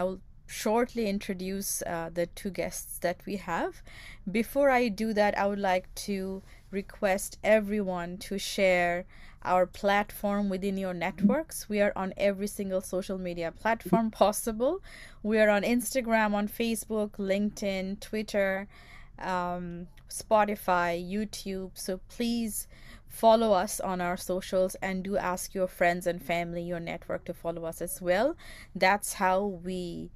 I'll shortly introduce the two guests that we have. Before I do that, I would like to request everyone to share our platform within your networks. We are on every single social media platform possible. We are on Instagram, on Facebook, LinkedIn, Twitter, Spotify, YouTube. So please follow us on our socials and do ask your friends and family, your network, to follow us as well. That's how we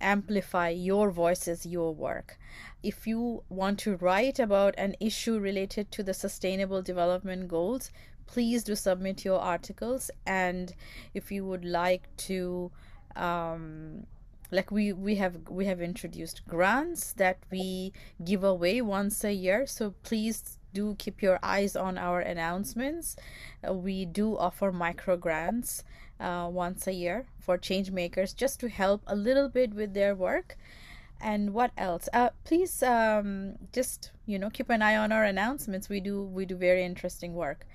amplify your voices, your work. If you want to write about an issue related to the Sustainable Development Goals, please do submit your articles. And if you would like to like we have introduced grants that we give away once a year, so please do keep your eyes on our announcements. We do offer micro grants once a year for Changemakers, just to help a little bit with their work. And what else? Please just keep an eye on our announcements. We do very interesting work.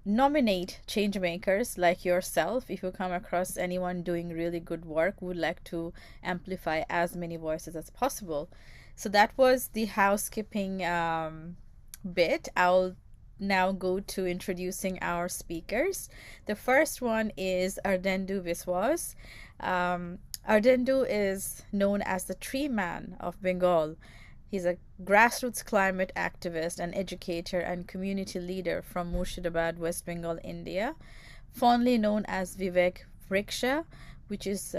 Nominate Changemakers like yourself. If you come across anyone doing really good work, would like to amplify as many voices as possible. So that was the housekeeping bit. I'll now go to introducing our speakers. The first one is Ardendu Viswas. Ardendu is known as the Tree Man of Bengal. He's a grassroots climate activist, an educator, and community leader from Murshidabad, West Bengal, India, fondly known as Vivek Vriksha, which is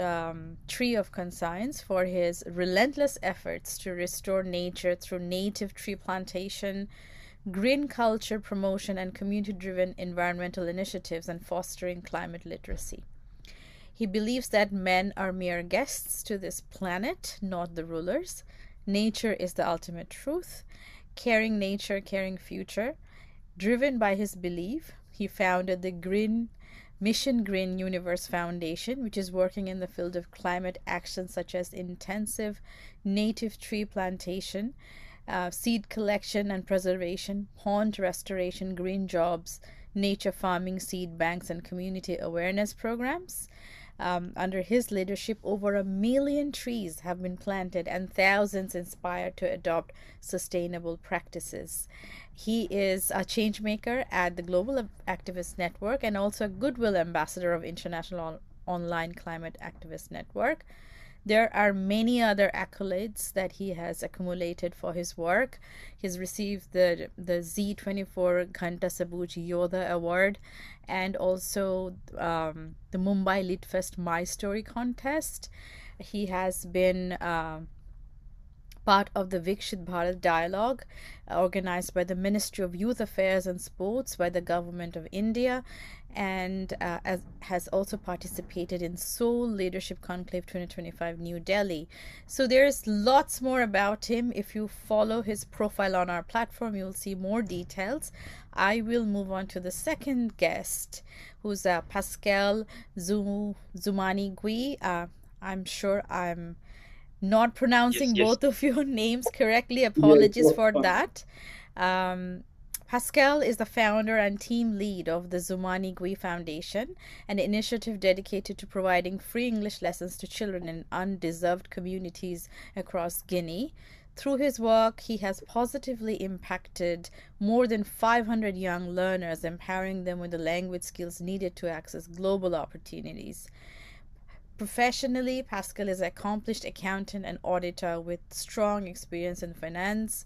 Tree of Conscience, for his relentless efforts to restore nature through native tree plantation, green culture promotion, and community-driven environmental initiatives, and fostering climate literacy. He believes that men are mere guests to this planet, not the rulers. Nature is the ultimate truth. Caring nature, caring future. Driven by his belief, he founded the Mission Green Universe Foundation, which is working in the field of climate action such as intensive native tree plantation, seed collection and preservation, pond restoration, green jobs, nature farming, seed banks, and community awareness programs. Under his leadership, over 1 million trees have been planted and thousands inspired to adopt sustainable practices. He is a change maker at the Global Activist Network and also a Goodwill Ambassador of International Online Climate Activist Network. There are many other accolades that he has accumulated for his work. He's received the Z24 Ghanta Sabuj Yoda Award and also the Mumbai Litfest My Story contest. He has been part of the Vikshit Bharat Dialogue, organized by the Ministry of Youth Affairs and Sports by the Government of India, and has also participated in Seoul Leadership Conclave 2025 New Delhi. So there's lots more about him. If you follow his profile on our platform, you'll see more details. I will move on to the second guest, who's Pascal Zoumanigui. I'm sure I'm not pronouncing both of your names correctly. Apologies for that. Pascal is the founder and team lead of the Zoumanigui Foundation, an initiative dedicated to providing free English lessons to children in underserved communities across Guinea. Through his work, he has positively impacted more than 500 young learners, empowering them with the language skills needed to access global opportunities. Professionally, Pascal is an accomplished accountant and auditor with strong experience in finance,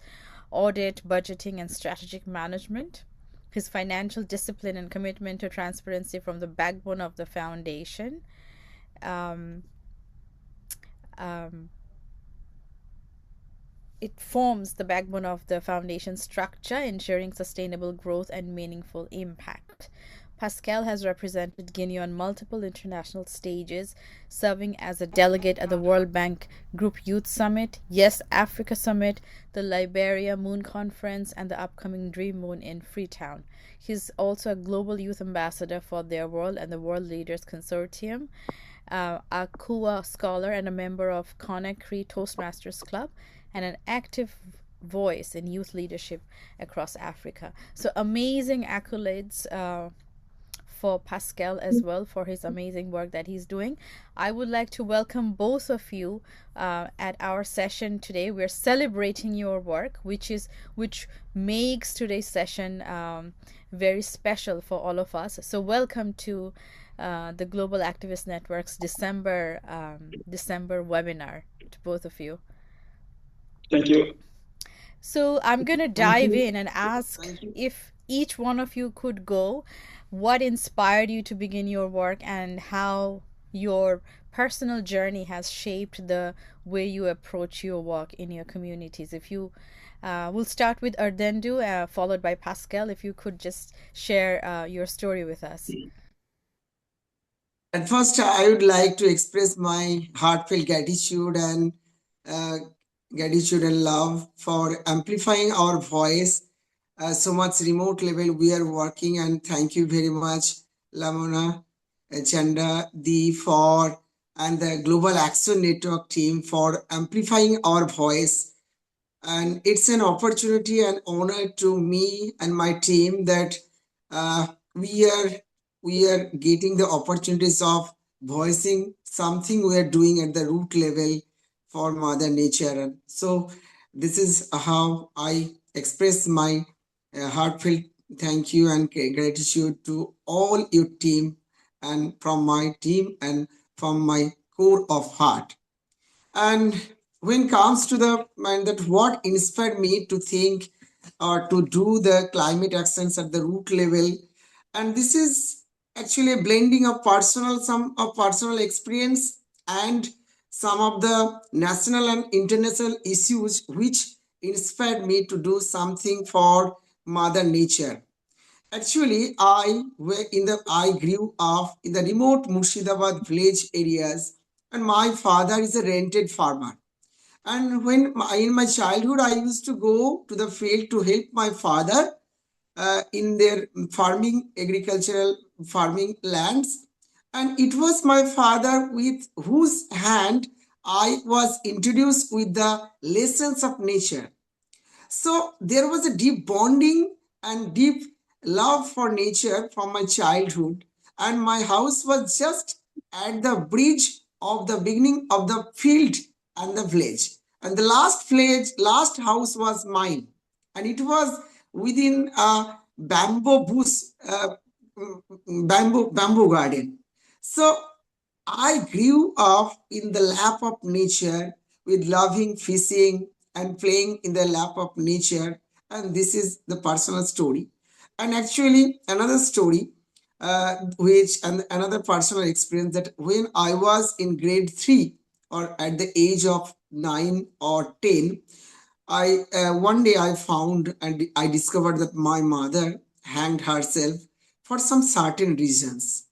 audit, budgeting, and strategic management. His financial discipline and commitment to transparency form the backbone of the foundation. It forms the backbone of the foundation structure, ensuring sustainable growth and meaningful impact. Pascal has represented Guinea on multiple international stages, serving as a delegate at the World Bank Group Youth Summit, Yes Africa Summit, the Liberia Moon Conference, and the upcoming Dream Moon in Freetown. He's also a global youth ambassador for Their World and the World Leaders Consortium, a KUA scholar and a member of Conakry Toastmasters Club, and an active voice in youth leadership across Africa. So amazing accolades for Pascal as well for his amazing work that he's doing. I would like to welcome both of you at our session today. We're celebrating your work, which makes today's session very special for all of us. So welcome to the Global Activist Network's December webinar to both of you. Thank you. So I'm going to dive in and ask if each one of you could go what inspired you to begin your work and how your personal journey has shaped the way you approach your work in your communities. If you we'll start with Ardendu, followed by Pascal. If you could just share your story with us. At first, I would like to express my heartfelt gratitude and love for amplifying our voice. So much remote level we are working, and thank you very much, Lamona, Chanda, the and the Global Action Network team for amplifying our voice. And it's an opportunity and honor to me and my team that we are getting the opportunities of voicing something we are doing at the root level for Mother Nature. And so this is how I express my heartfelt thank you and gratitude to all your team and from my team and from my core of heart. And when it comes to the mind that what inspired me to think or to do the climate actions at the root level, and this is actually a blending of some of personal experience and some of the national and international issues which inspired me to do something for Mother Nature. Actually, I grew up in the remote Murshidabad village areas, and my father is a rented farmer. And in my childhood, I used to go to the field to help my father in their agricultural farming lands. And it was my father with whose hand I was introduced with the lessons of nature. So there was a deep bonding and deep love for nature from my childhood. And my house was just at the bridge of the beginning of the field and the village. And the last house was mine. And it was within a bamboo bush, bamboo garden. So I grew up in the lap of nature with loving fishing and playing in the lap of nature. And this is the personal story. And actually, another story, and another personal experience that when I was in grade 3 or at the age of 9 or 10, one day I found and I discovered that my mother hanged herself for some certain reasons.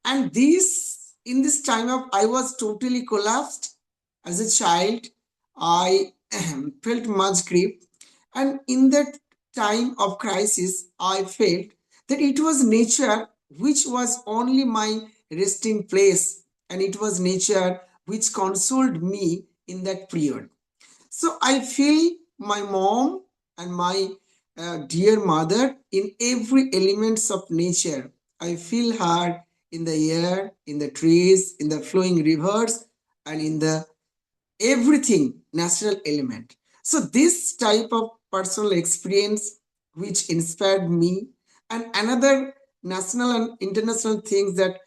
And in this time of I was totally collapsed as a child. I felt much grief, and in that time of crisis I felt that it was nature which was only my resting place, and it was nature which consoled me in that period. So I feel my mom and my dear mother in every elements of nature. I feel her in the air, in the trees, in the flowing rivers, and in the everything natural element. So this type of personal experience which inspired me, and another national and international things that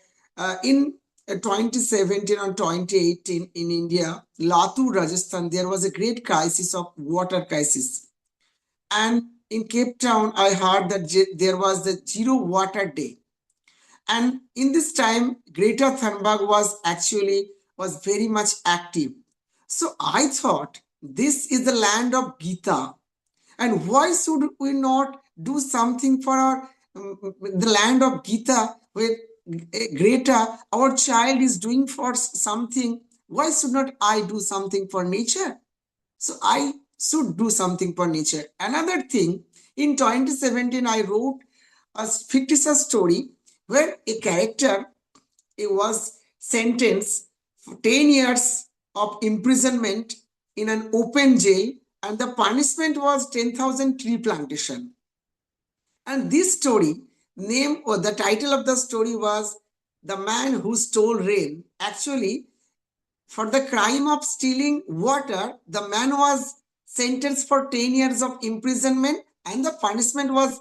in 2017 or 2018 in India, Latur, Rajasthan, there was a great crisis of water crisis. And in Cape Town, I heard that there was the zero water day. And in this time, Greta Thunberg was very much active. So I thought this is the land of Gita. And why should we not do something for the land of Gita where Greta, our child, is doing for something? Why should not I do something for nature? So I should do something for nature. Another thing, in 2017, I wrote a fictitious story where a character was sentenced for 10 years of imprisonment in an open jail, and the punishment was 10,000 tree plantation. And this story name or the title of the story was The Man Who Stole Rain. Actually, for the crime of stealing water, the man was sentenced for 10 years of imprisonment, and the punishment was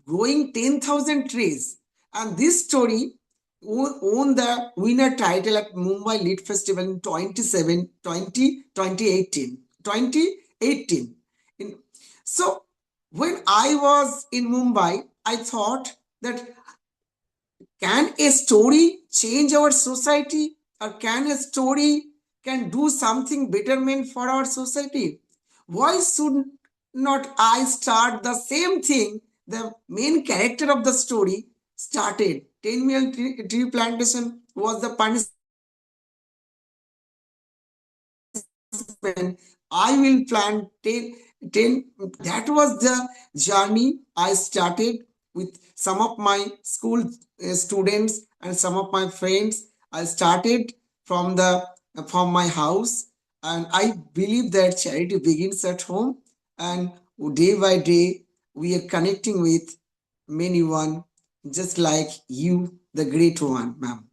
growing 10,000 trees. And this story won the winner title at Mumbai Lit Festival in 2018. So when I was in Mumbai, I thought that can a story change our society, or can a story can do something betterment for our society? Why should not I start the same thing the main character of the story started? 10 million tree plantation was the punishment. I will plant 10. That was the journey I started with some of my school students and some of my friends. I started from the from my house, and I believe that charity begins at home. And day by day, we are connecting with many one, just like you, the great one, ma'am.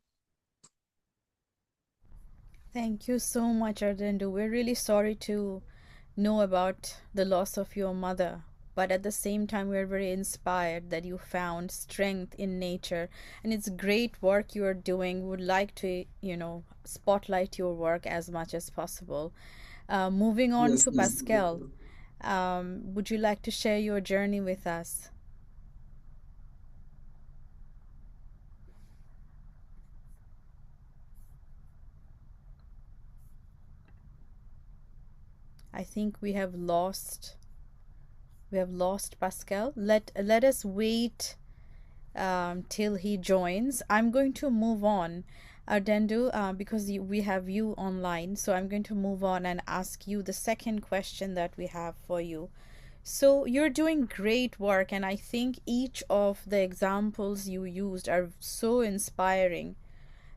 Thank you so much, Ardendo. We're really sorry to know about the loss of your mother, but at the same time, we're very inspired that you found strength in nature, and it's great work you are doing. Would like to, spotlight your work as much as possible. Moving on Yes, to yes. Pascal, would you like to share your journey with us? I think we have lost Pascal. Let us wait till he joins. I'm going to move on, Ardendu, because we have you online. So I'm going to move on and ask you the second question that we have for you. So you're doing great work, and I think each of the examples you used are so inspiring.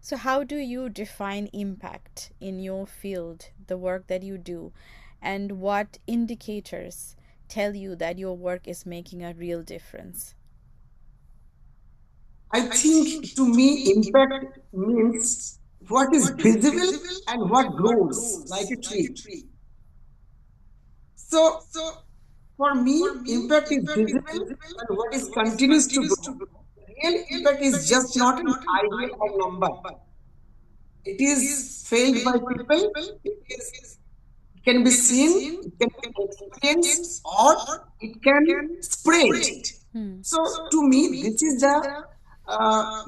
So, how do you define impact in your field, the work that you do, and what indicators tell you that your work is making a real difference? I think to me, impact means what is visible and what grows like a tree. So, for me, impact is visible and what is continues to grow. Real impact is just not an idea or number. It is felt by people. It can be seen. It can be experienced, or it can spread. Hmm. So, to me, this is the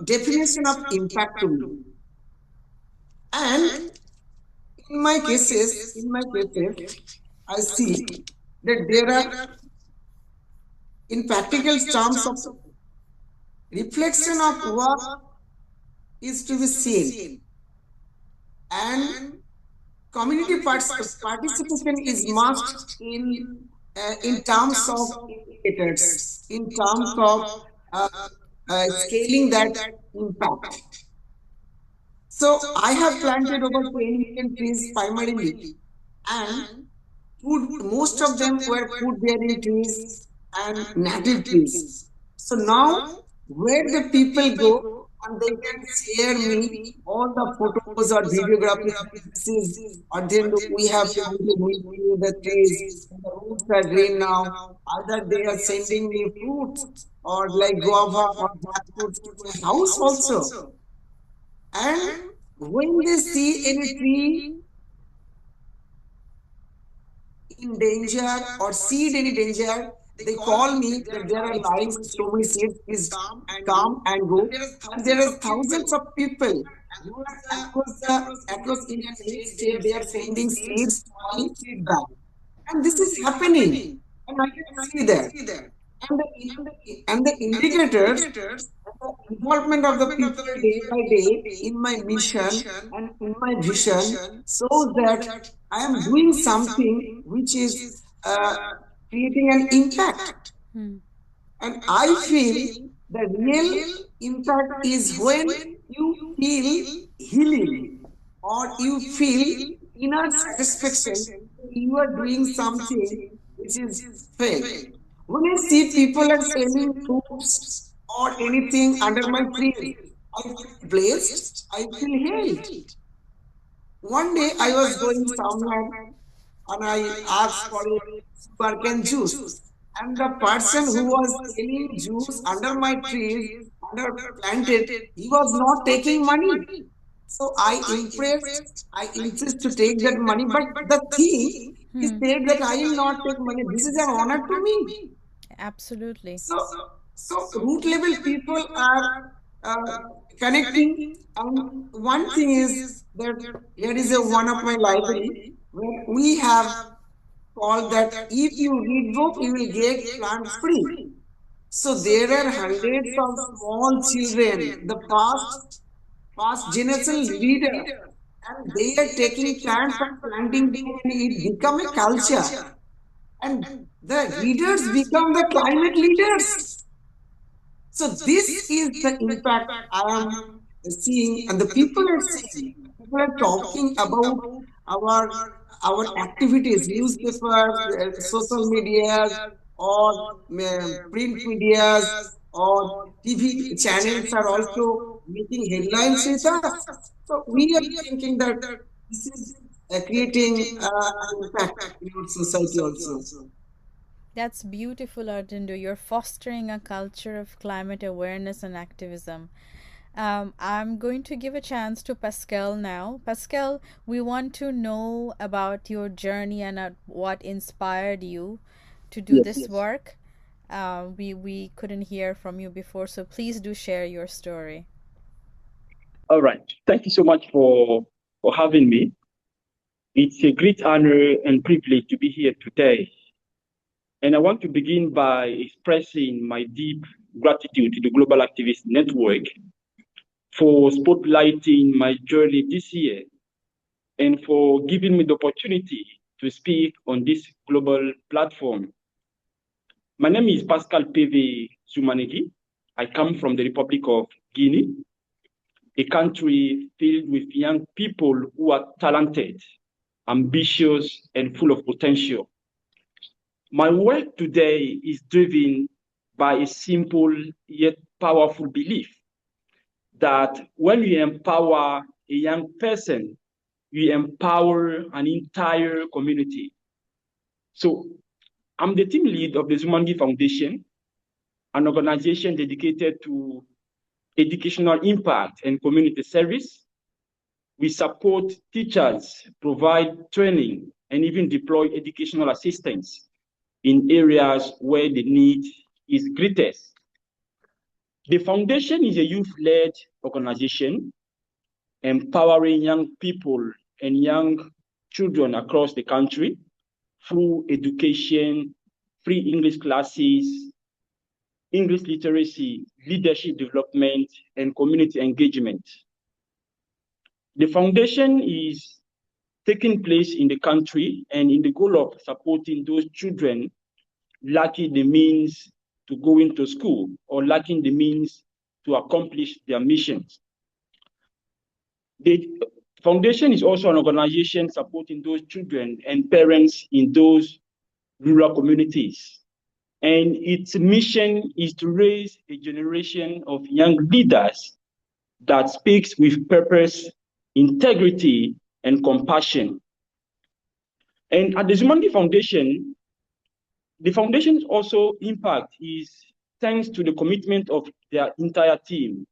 definition of impact to me. And in my cases, I see that there are, in practical terms of reflection of work is to be seen, and community participation is must in terms of indicators, in terms of uh, scaling that impact. So I have planted over 10 million trees primarily, and most of them were food bearing trees and native trees. So now, where the people go and they can share me all the photos or videography that this is, or then we have planted with the trees, and the roots are green now. Either they are sending me fruits or like guava or jackfruits to my house also. And when they see any tree in danger or seed any danger, they call me that there are lines, so many seeds, please come and go. And there are thousands of people who are across India and each state, they are sending seeds to my feedback. And this is happening. And I can see that. And the indicators and the involvement of the people day by day in my mission and in my vision shows that I am doing something which is uh, creating an impact. Hmm. And I feel the real impact is when you feel healing or you feel inner satisfaction. You are doing something which is felt. When I see people are selling fruits or anything under my trees. I feel blessed. I feel held. One day I was going somewhere and I asked for a sugarcane juice. And the person who was selling juice under my trees, under planted, he was not taking money. So I impressed, I insist to take that money. But the thing, he said that I will not take money. This is an honor to me. Absolutely. So root level people are uh, connecting. And one thing is that here is a one of my library where we have called that if you read book, you will get plants free. So there are hundreds of small children, the past generation leader, and they are taking plants and planting them, and it become a culture. And the readers become the climate leaders. So this is the impact I am seeing, and the people are seeing. People are talking about our our activities, newspapers, social medias, or print medias, or TV channels are also making headlines with us. So we are thinking that this is creating an impact in our society also. That's beautiful, Ardindo. You're fostering a culture of climate awareness and activism. I'm going to give a chance to Pascal now. Pascal, we want to know about your journey and what inspired you to do Yes. this work. We couldn't hear from you before, so please do share your story. All right. Thank you so much for having me. It's a great honor and privilege to be here today. And I want to begin by expressing my deep gratitude to the Global Activist Network for spotlighting my journey this year and for giving me the opportunity to speak on this global platform. My name is Pascal Peve Zoumanigui. I come from the Republic of Guinea, a country filled with young people who are talented, ambitious, and full of potential. My work today is driven by a simple yet powerful belief that when you empower a young person, you empower an entire community. So I'm the team lead of the Zoumanigui Foundation, an organization dedicated to educational impact and community service. We support teachers, provide training, and even deploy educational assistance in areas where the need is greatest. The foundation is a youth-led organization empowering young people and young children across the country through education, free English classes, English literacy, leadership development, and community engagement. The foundation is taking place in the country and in the goal of supporting those children lacking the means to go into school or lacking the means to accomplish their missions. The foundation is also an organization supporting those children and parents in those rural communities. And its mission is to raise a generation of young leaders that speaks with purpose, integrity, and compassion. And at the Zoumanigui Foundation, the foundation's also impact is thanks to the commitment of their entire team,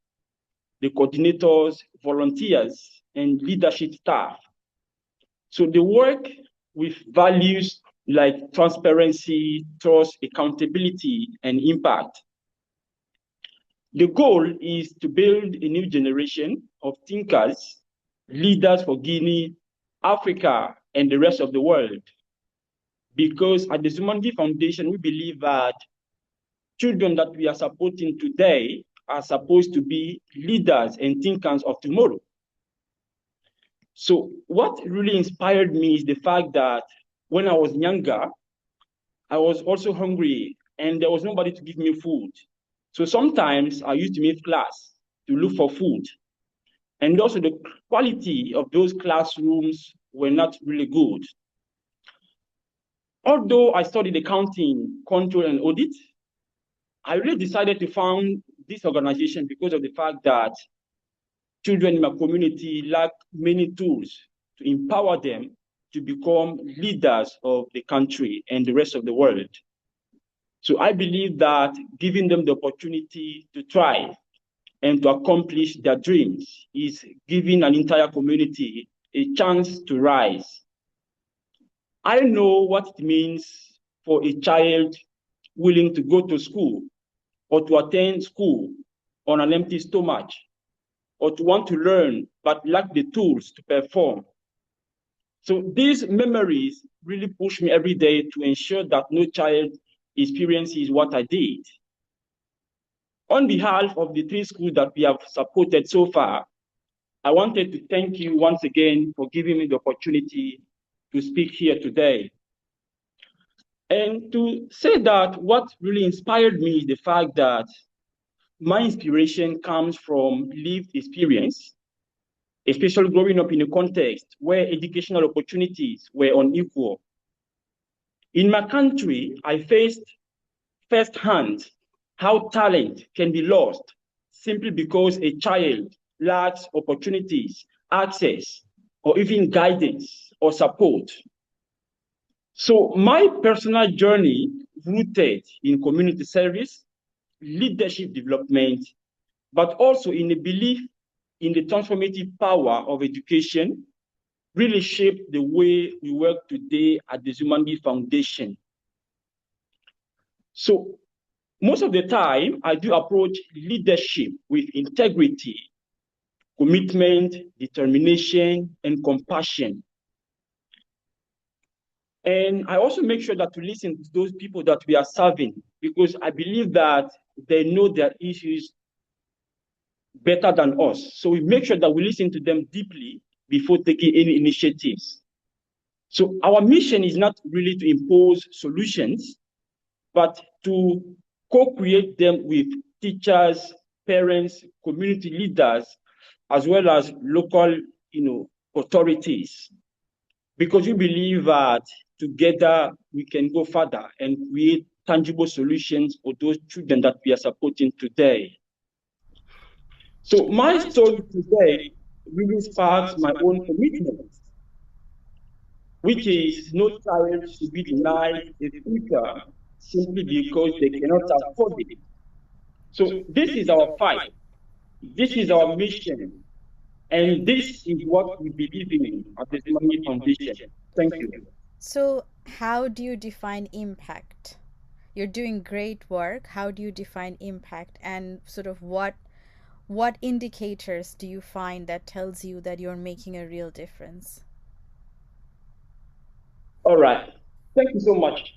the coordinators, volunteers, and leadership staff. So they work with values like transparency, trust, accountability, and impact. The goal is to build a new generation of thinkers, leaders for Guinea, Africa, and the rest of the world. Because at the Zoumanigui Foundation, we believe that children that we are supporting today are supposed to be leaders and thinkers of tomorrow. So what really inspired me is the fact that when I was younger, I was also hungry and there was nobody to give me food. So sometimes I used to miss class to look for food. And also the quality of those classrooms were not really good. Although I studied accounting, control, and audit, I really decided to found this organization because of the fact that children in my community lack many tools to empower them to become leaders of the country and the rest of the world. So I believe that giving them the opportunity to thrive and to accomplish their dreams is giving an entire community a chance to rise. I know what it means for a child willing to go to school or to attend school on an empty stomach, or to want to learn but lack the tools to perform. So these memories really push me every day to ensure that no child experiences what I did. On behalf of the 3 schools that we have supported so far, I wanted to thank you once again for giving me the opportunity to speak here today. And to say that what really inspired me is the fact that my inspiration comes from lived experience, especially growing up in a context where educational opportunities were unequal. In my country, I faced firsthand how talent can be lost simply because a child lacks opportunities, access, or even guidance or support. So my personal journey, rooted in community service, leadership development, but also in a belief in the transformative power of education, really shaped the way we work today at the Zoumanigui Foundation. So most of the time, I do approach leadership with integrity, commitment, determination, and compassion. And I also make sure that to listen to those people that we are serving, because I believe that they know their issues better than us. So we make sure that we listen to them deeply before taking any initiatives. So our mission is not really to impose solutions, but to co-create them with teachers, parents, community leaders, as well as local, authorities. Because we believe that together we can go further and create tangible solutions for those children that we are supporting today. So my story today really sparks my own commitment, which is no child should be denied a future simply because they cannot afford it. So this is our fight. This is our mission. And this is what we believe in at the Zoumanigui Foundation. Thank you. So, how do you define impact? You're doing great work. How do you define impact, and sort of what indicators do you find that tells you that you're making a real difference? All right. Thank you so much.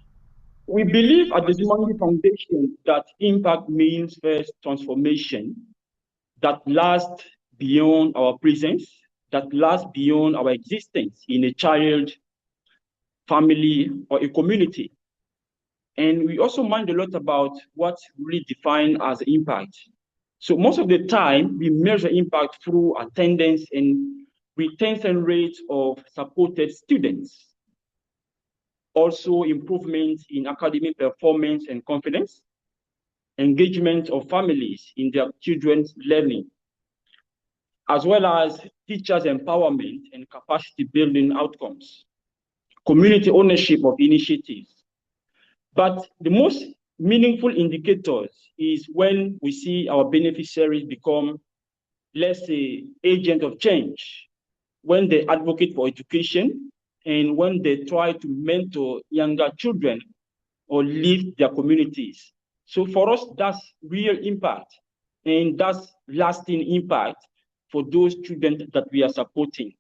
We believe at the Zoumanigui Foundation that impact means first transformation that lasts beyond our presence, that lasts beyond our existence in a child, family, or a community. And we also mind a lot about what really defines as impact. So most of the time, we measure impact through attendance and retention rates of supported students. Also, improvements in academic performance and confidence, engagement of families in their children's learning, as well as teachers' empowerment and capacity building outcomes, community ownership of initiatives. But the most meaningful indicators is when we see our beneficiaries become, let's say, agent of change, when they advocate for education, and when they try to mentor younger children or lift their communities. So for us, that's real impact, and that's lasting impact for those children that we are supporting.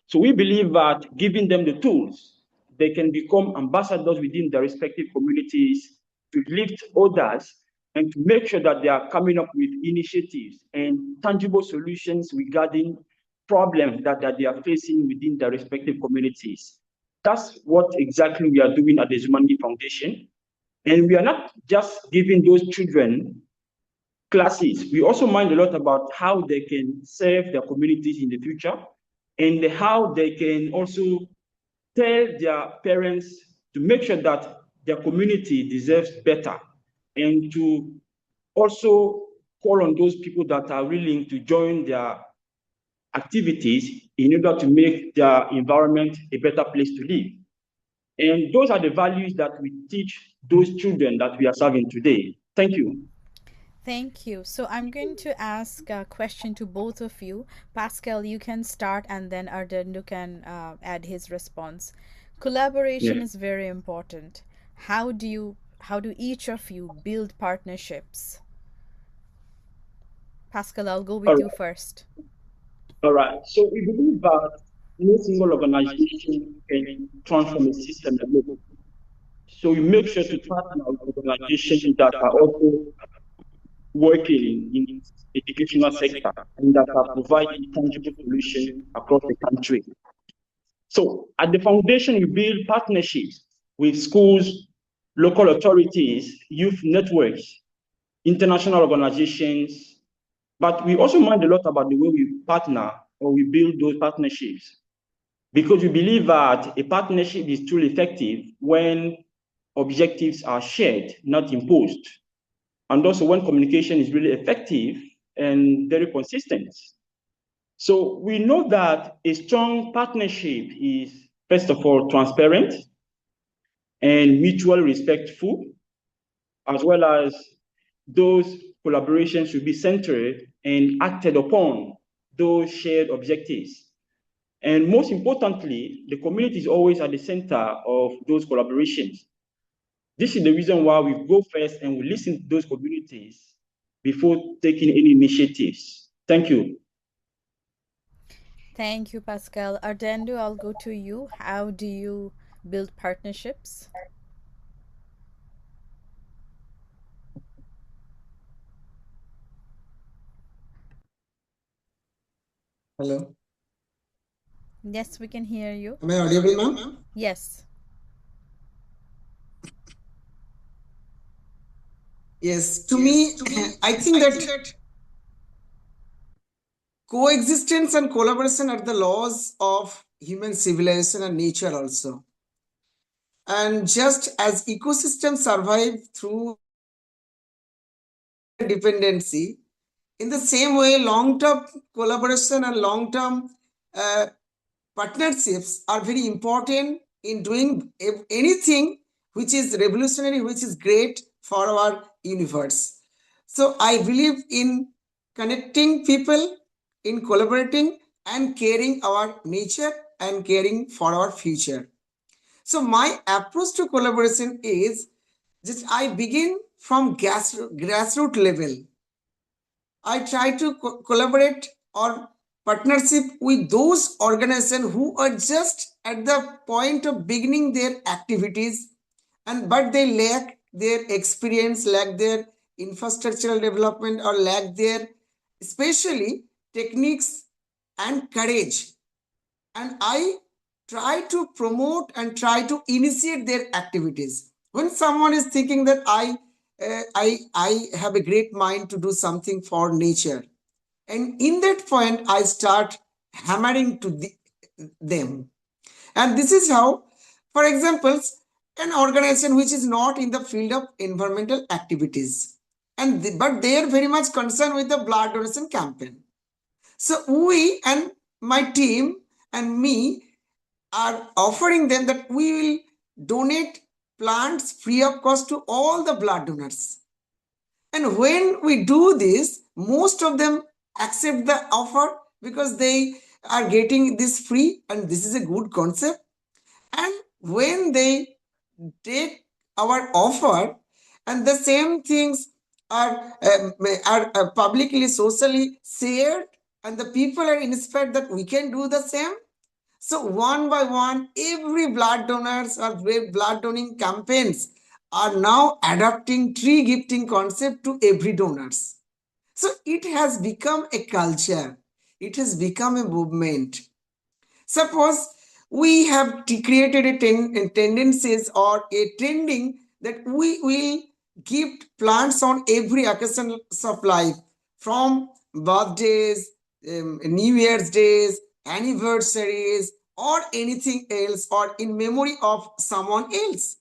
So we believe that giving them the tools, they can become ambassadors within their respective communities to lift others and to make sure that they are coming up with initiatives and tangible solutions regarding problems that they are facing within their respective communities. That's what exactly we are doing at the Zoumanigui Foundation. And we are not just giving those children classes. We also mind a lot about how they can serve their communities in the future and how they can also tell their parents to make sure that their community deserves better, and to also call on those people that are willing to join their activities in order to make their environment a better place to live. And those are the values that we teach those children that we are serving today. Thank you. Thank you. So I'm going to ask a question to both of you. Pascal, you can start, and then Ardendo can add his response. Collaboration Yeah. is very important. How do each of you build partnerships? Pascal, I'll go All with you right. first. All right. So we believe that no single organization can transform a system alone. So we make sure to partner with organizations that are also working in educational sector and that are providing tangible solutions across the country. So at the foundation, we build partnerships with schools, local authorities, youth networks, international organizations, but we also mind a lot about the way we partner or we build those partnerships because we believe that a partnership is truly effective when objectives are shared, not imposed. And also when communication is really effective and very consistent. So we know that a strong partnership is, first of all, transparent and mutually respectful, as well as those collaborations should be centered and acted upon those shared objectives. And most importantly, the community is always at the center of those collaborations. This is the reason why we go first and we listen to those communities before taking any initiatives. Thank you. Thank you, Pascal. Ardendo, I'll go to you. How do you build partnerships? Hello. Yes, we can hear you. Am I audible, ma'am? Yes. Yes. To me, I think that coexistence and collaboration are the laws of human civilization and nature also. And just as ecosystems survive through dependency, in the same way, long-term collaboration and long-term uh, partnerships are very important in doing anything which is revolutionary, which is great for our universe. So I believe in connecting people, in collaborating and caring our nature and caring for our future. So my approach to collaboration is just I begin from grassroots level. I try to collaborate or partnership with those organizations who are just at the point of beginning their activities and but they lack their experience, lack their infrastructural development or lack their especially techniques and courage. And I try to promote and try to initiate their activities. When someone is thinking that I have a great mind to do something for nature, and in that point, I start hammering to them. And this is how, for example, an organization which is not in the field of environmental activities, but they are very much concerned with the blood donation campaign. So we and my team and me are offering them that we will donate plants free of cost to all the blood donors. And when we do this, most of them accept the offer because they are getting this free and this is a good concept. And when they take our offer and the same things are publicly, socially shared, and the people are inspired that we can do the same. So one by one, every blood donors or blood donating campaigns are now adopting tree gifting concept to every donors. So it has become a culture. It has become a movement. Suppose we have created a tendencies or a trending that we will gift plants on every occasion of life, from birthdays, New Year's days, anniversaries, or anything else, or in memory of someone else.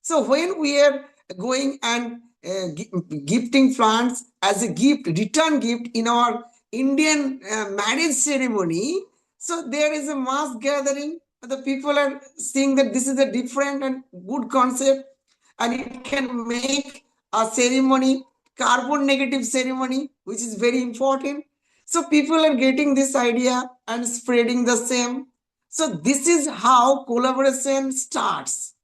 So when we are going and gifting plants as a gift, return gift in our Indian marriage ceremony. So there is a mass gathering. The people are seeing that this is a different and good concept, and it can make a ceremony carbon negative ceremony, which is very important. So people are getting this idea and spreading the same. So this is how collaboration starts.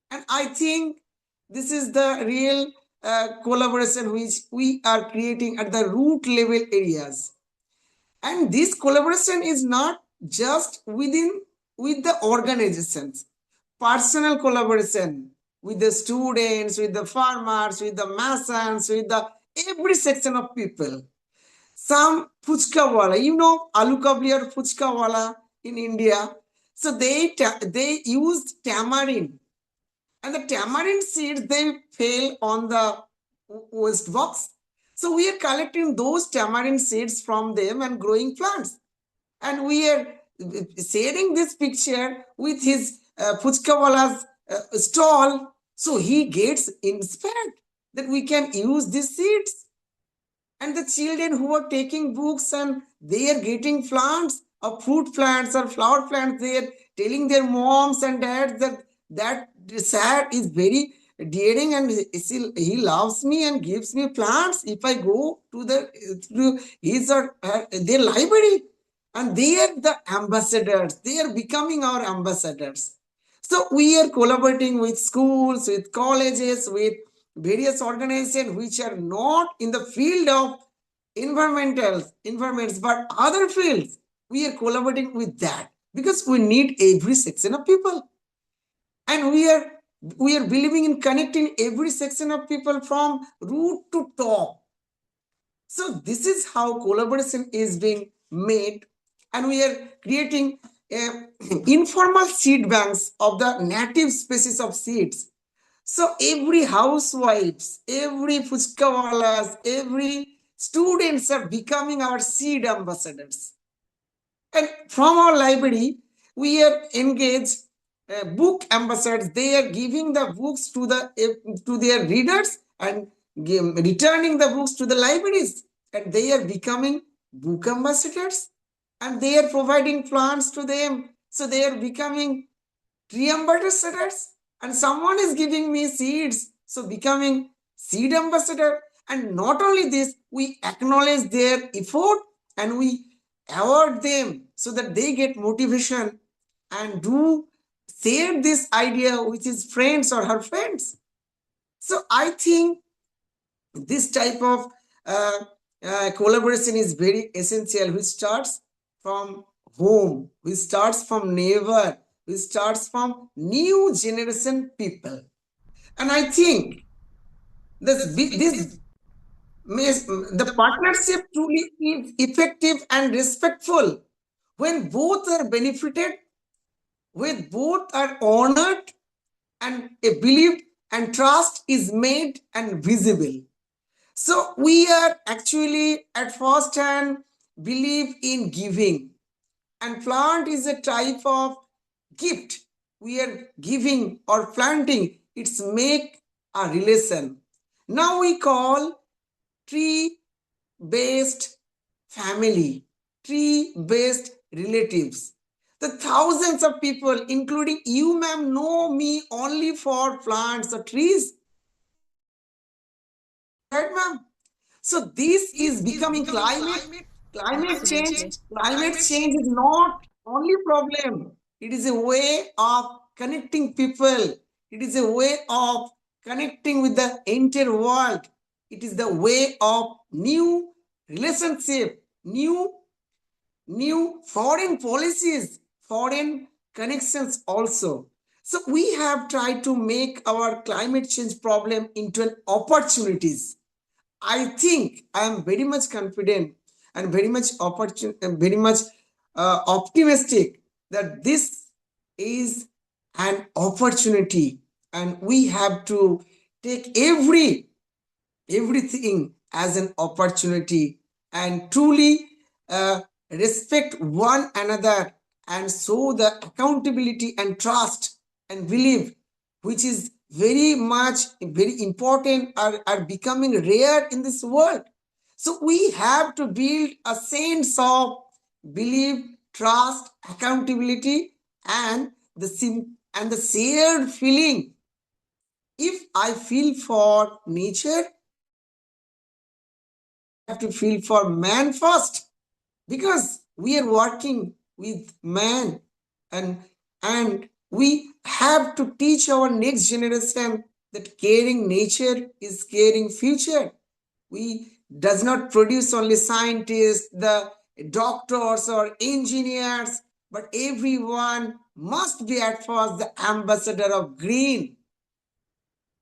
And I think this is the real collaboration which we are creating at the root level areas. And this collaboration is not just with the organizations, personal collaboration with the students, with the farmers, with the masons, with the every section of people. Some fuchka wala, alu kabli or fuchka wala in India. So they used tamarind, and the tamarind seeds they fell on the waste box. So we are collecting those tamarind seeds from them and growing plants. And we are sharing this picture with his Puchkawala's stall. So he gets inspired that we can use these seeds. And the children who are taking books and they are getting plants or fruit plants or flower plants, they are telling their moms and dads that sad is very daring and he loves me and gives me plants if I go to his or her, their library. And they are the ambassadors. They are becoming our ambassadors. So we are collaborating with schools, with colleges, with various organizations which are not in the field of environments, but other fields. We are collaborating with that because we need every section of people. And we are believing in connecting every section of people from root to top. So this is how collaboration is being made, and we are creating informal seed banks of the native species of seeds. So every housewives, every fuchkawalas, every students are becoming our seed ambassadors. And from our library, we are engaged book ambassadors. They are giving the books to their readers and returning the books to the libraries, and they are becoming book ambassadors, and they are providing plants to them. So they are becoming tree ambassadors, and someone is giving me seeds, so becoming seed ambassador. And not only this, we acknowledge their effort and we award them so that they get motivation and do share this idea with his friends or her friends. So I think this type of collaboration is very essential, which starts from home, which starts from neighbor, which starts from new generation people. And I think the partnership truly is effective and respectful when both are benefited, when both are honored, and a belief and trust is made and visible. So we are actually at first hand believe in giving, and plant is a type of gift. We are giving or planting. It's make a relation. Now we call tree based family, tree based relatives. The thousands of people, including you, ma'am, know me only for plants or trees. Right, ma'am? So this is becoming climate change. Absolutely. Climate change is not only problem. It is a way of connecting people. It is a way of connecting with the entire world. It is the way of new relationship, new foreign policies, foreign connections also. So we have tried to make our climate change problem into an opportunities. I think I am very much confident and very much optimistic that this is an opportunity, and we have to take everything as an opportunity and truly respect one another and show the accountability and trust and belief which is very much, very important, are becoming rare in this world. So we have to build a sense of belief, trust, accountability, and the shared feeling. If I feel for nature, I have to feel for man first, because we are working with man, and we have to teach our next generation that caring nature is caring future. We does not produce only scientists, the doctors or engineers, but everyone must be at first the ambassador of green.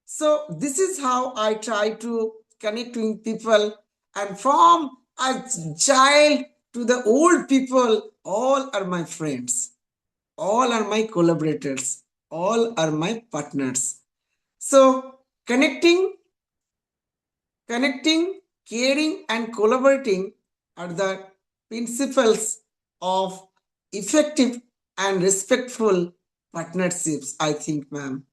So this is how I try to connect with people, and from a child to the old people, all are my friends, all are my collaborators, all are my partners. So connecting, caring, and collaborating are the principles of effective and respectful partnerships, I think, ma'am.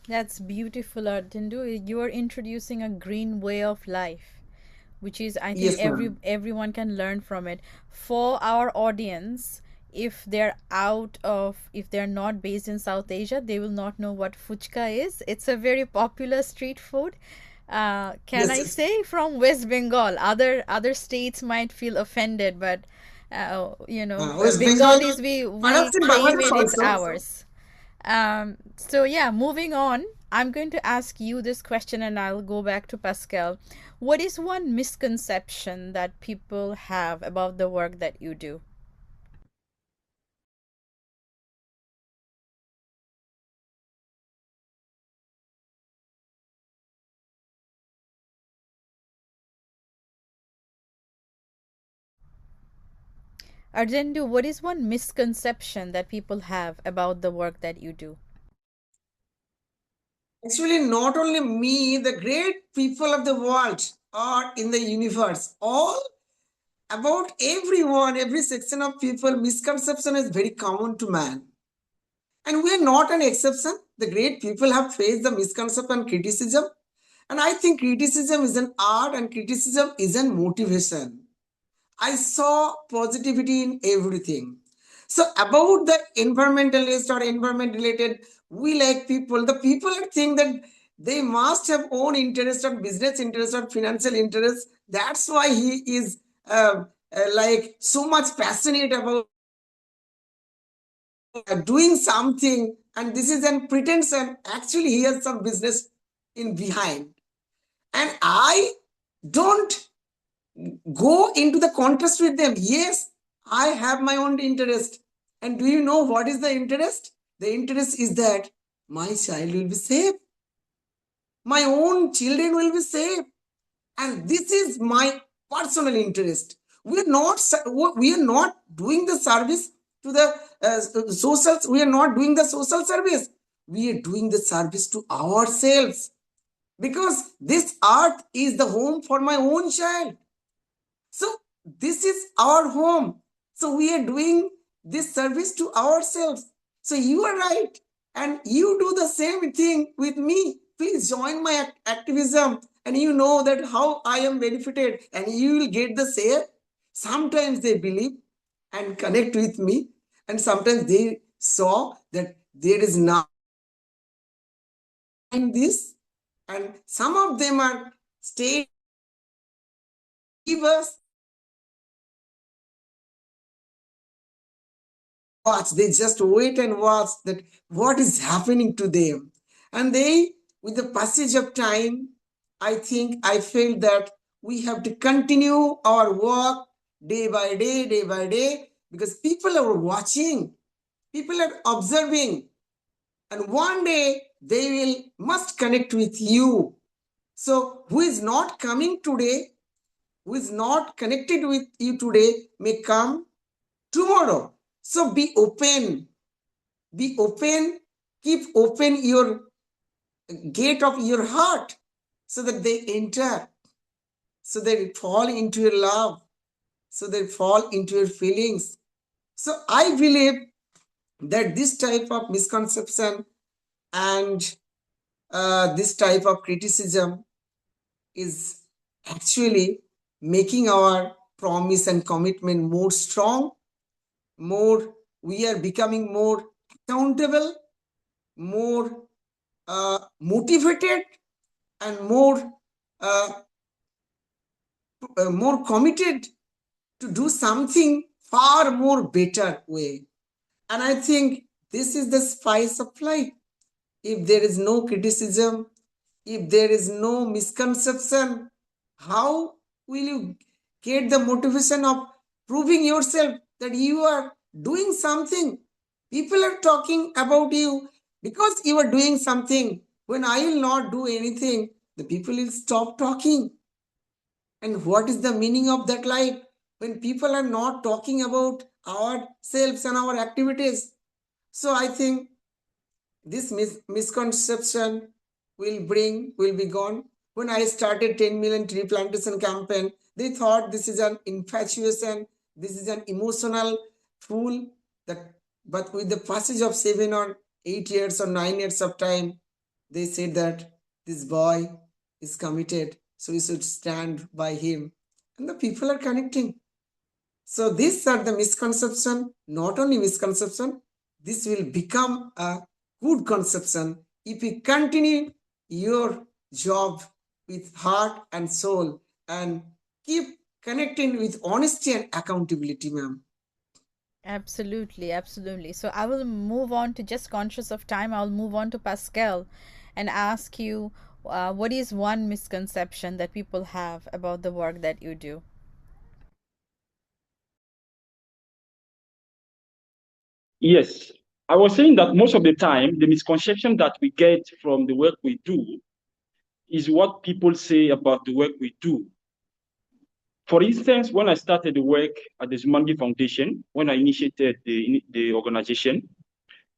That's beautiful, Artindu. You are introducing a green way of life, which is, I think, Yes, ma'am. everyone can learn from it. For our audience, if they're not based in South Asia, they will not know what fuchka is. It's a very popular street food. Can Yes, I yes. say, from West Bengal? Other states might feel offended, but West Bengal, Bengalis, we perhaps in claim Bangladesh it. It's also. ours. So yeah, moving on, I'm going to ask you this question and I'll go back to Pascal. What is one misconception that people have about the work that you do? Arjendu, what is one misconception that people have about the work that you do? Actually, not only me, the great people of the world are in the universe. All about everyone, every section of people, misconception is very common to man. And we are not an exception. The great people have faced the misconception and criticism. And I think criticism is an art and criticism is an motivation. I saw positivity in everything. So about the environmentalist or environment related, we like people. The people are think that they must have own interest or business interest or financial interest. That's why he is like so much passionate about doing something, and this is an pretension. Actually, he has some business in behind, and I don't go into the contrast with them. Yes, I have my own interest. And do you know what is the interest? The interest is that my child will be safe, my own children will be safe. And this is my personal interest. We are not doing the service to the social. We are not doing the social service. We are doing the service to ourselves, because this earth is the home for my own child. So this is our home. So we are doing this service to ourselves. So you are right. And you do the same thing with me. Please join my activism. And you know that how I am benefited, and you will get the share. Sometimes they believe and connect with me. And sometimes they saw that there is now in this. And some of them are staying us. Watch, they just wait and watch that what is happening to them. And they, with the passage of time, I think I feel that we have to continue our work day by day, because people are watching, people are observing, and one day they will must connect with you. So who is not coming today, who is not connected with you today, may come tomorrow. So be open, keep open your gate of your heart, so that they enter, so they fall into your love, so they fall into your feelings. So I believe that this type of misconception and this type of criticism is actually making our promise and commitment more strong, more, we are becoming more accountable, more motivated, and uh, more committed to do something far more better way. And I think this is the spice of life. If there is no criticism, if there is no misconception, how will you get the motivation of proving yourself that you are doing something? People are talking about you because you are doing something. When I will not do anything, the people will stop talking. And what is the meaning of that life when people are not talking about ourselves and our activities? So I think this misconception will be gone. When I started 10 million tree plantation campaign, they thought this is an infatuation, this is an emotional fool. That, but with the passage of 7 or 8 years or 9 years of time, they said that this boy is committed, so we should stand by him. And the people are connecting. So these are the misconception, not only misconception, this will become a good conception if you continue your job with heart and soul and keep connecting with honesty and accountability, ma'am. Absolutely, absolutely. So I will move on to, just conscious of time, I'll move on to Pascal and ask you, what is one misconception that people have about the work that you do? Yes, I was saying that most of the time, the misconception that we get from the work we do is what people say about the work we do. For instance, when I started the work at the Zoumanigui Foundation, when I initiated the organization,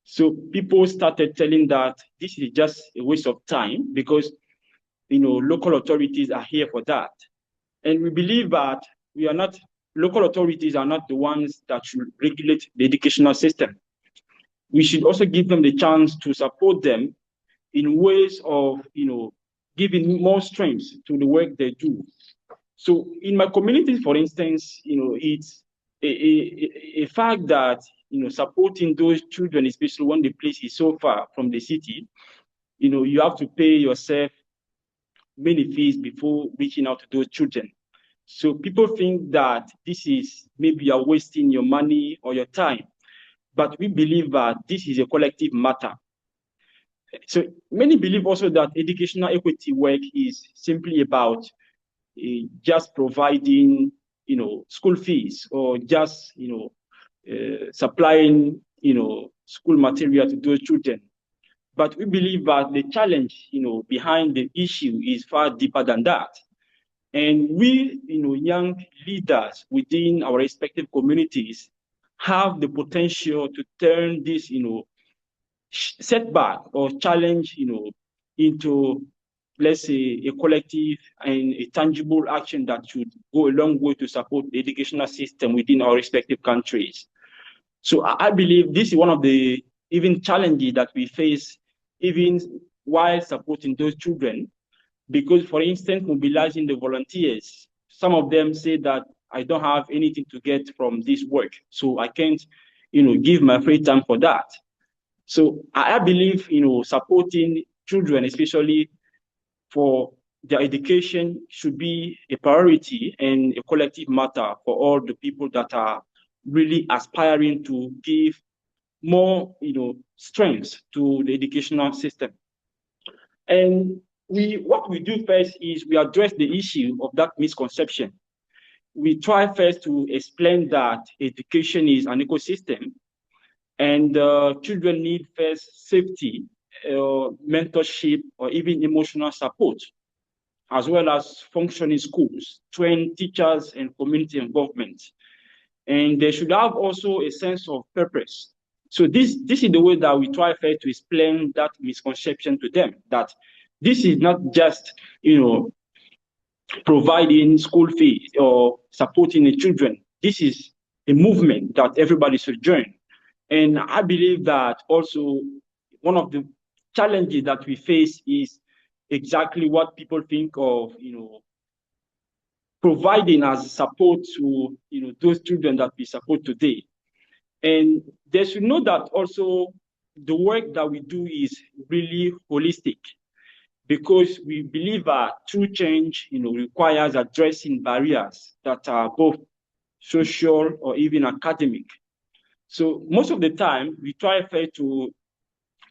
so people started telling that this is just a waste of time because local authorities are here for that. And we believe that we are not, local authorities are not the ones that should regulate the educational system. We should also give them the chance to support them in ways of, giving more strength to the work they do. So in my community, for instance, it's a fact that, supporting those children, especially when the place is so far from the city, you have to pay yourself many fees before reaching out to those children. So people think that this is maybe you're wasting your money or your time, but we believe that this is a collective matter. So many believe also that educational equity work is simply about just providing, school fees or just, supplying, school material to those children. But we believe that the challenge, behind the issue is far deeper than that. And we, young leaders within our respective communities have the potential to turn this, setback or challenge, into, let's say, a collective and a tangible action that should go a long way to support the educational system within our respective countries. So I believe this is one of the even challenges that we face, even while supporting those children. Because, for instance, mobilizing the volunteers, some of them say that I don't have anything to get from this work, so I can't, give my free time for that. So I believe, supporting children, especially for their education, should be a priority and a collective matter for all the people that are really aspiring to give more, strength to the educational system. And what we do first is we address the issue of that misconception. We try first to explain that education is an ecosystem and children need first safety, mentorship, or even emotional support, as well as functioning schools, trained teachers, and community involvement. And they should have also a sense of purpose. So this is the way that we try first to explain that misconception to them, that this is not just, providing school fees or supporting the children. This is a movement that everybody should join. And I believe that also one of the challenges that we face is exactly what people think of, providing as support to, those children that we support today. And they should know that also the work that we do is really holistic, because we believe that true change, requires addressing barriers that are both social or even academic. So most of the time, we try to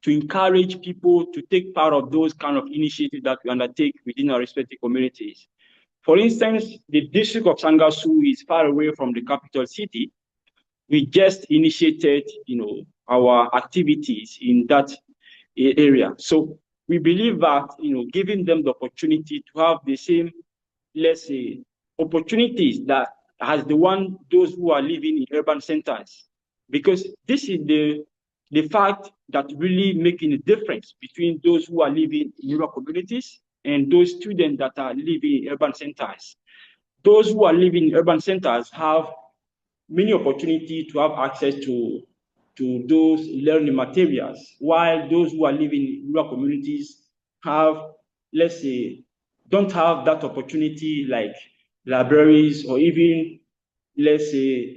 encourage people to take part of those kind of initiatives that we undertake within our respective communities. For instance, the district of Sangasu is far away from the capital city. We just initiated, our activities in that area. So we believe that, giving them the opportunity to have the same, let's say, opportunities that has those who are living in urban centers, because this is the fact that really making a difference between those who are living in rural communities and those students that are living in urban centers. Those who are living in urban centers have many opportunity to have access to those learning materials, while those who are living in rural communities have, let's say, don't have that opportunity, like libraries or even, let's say,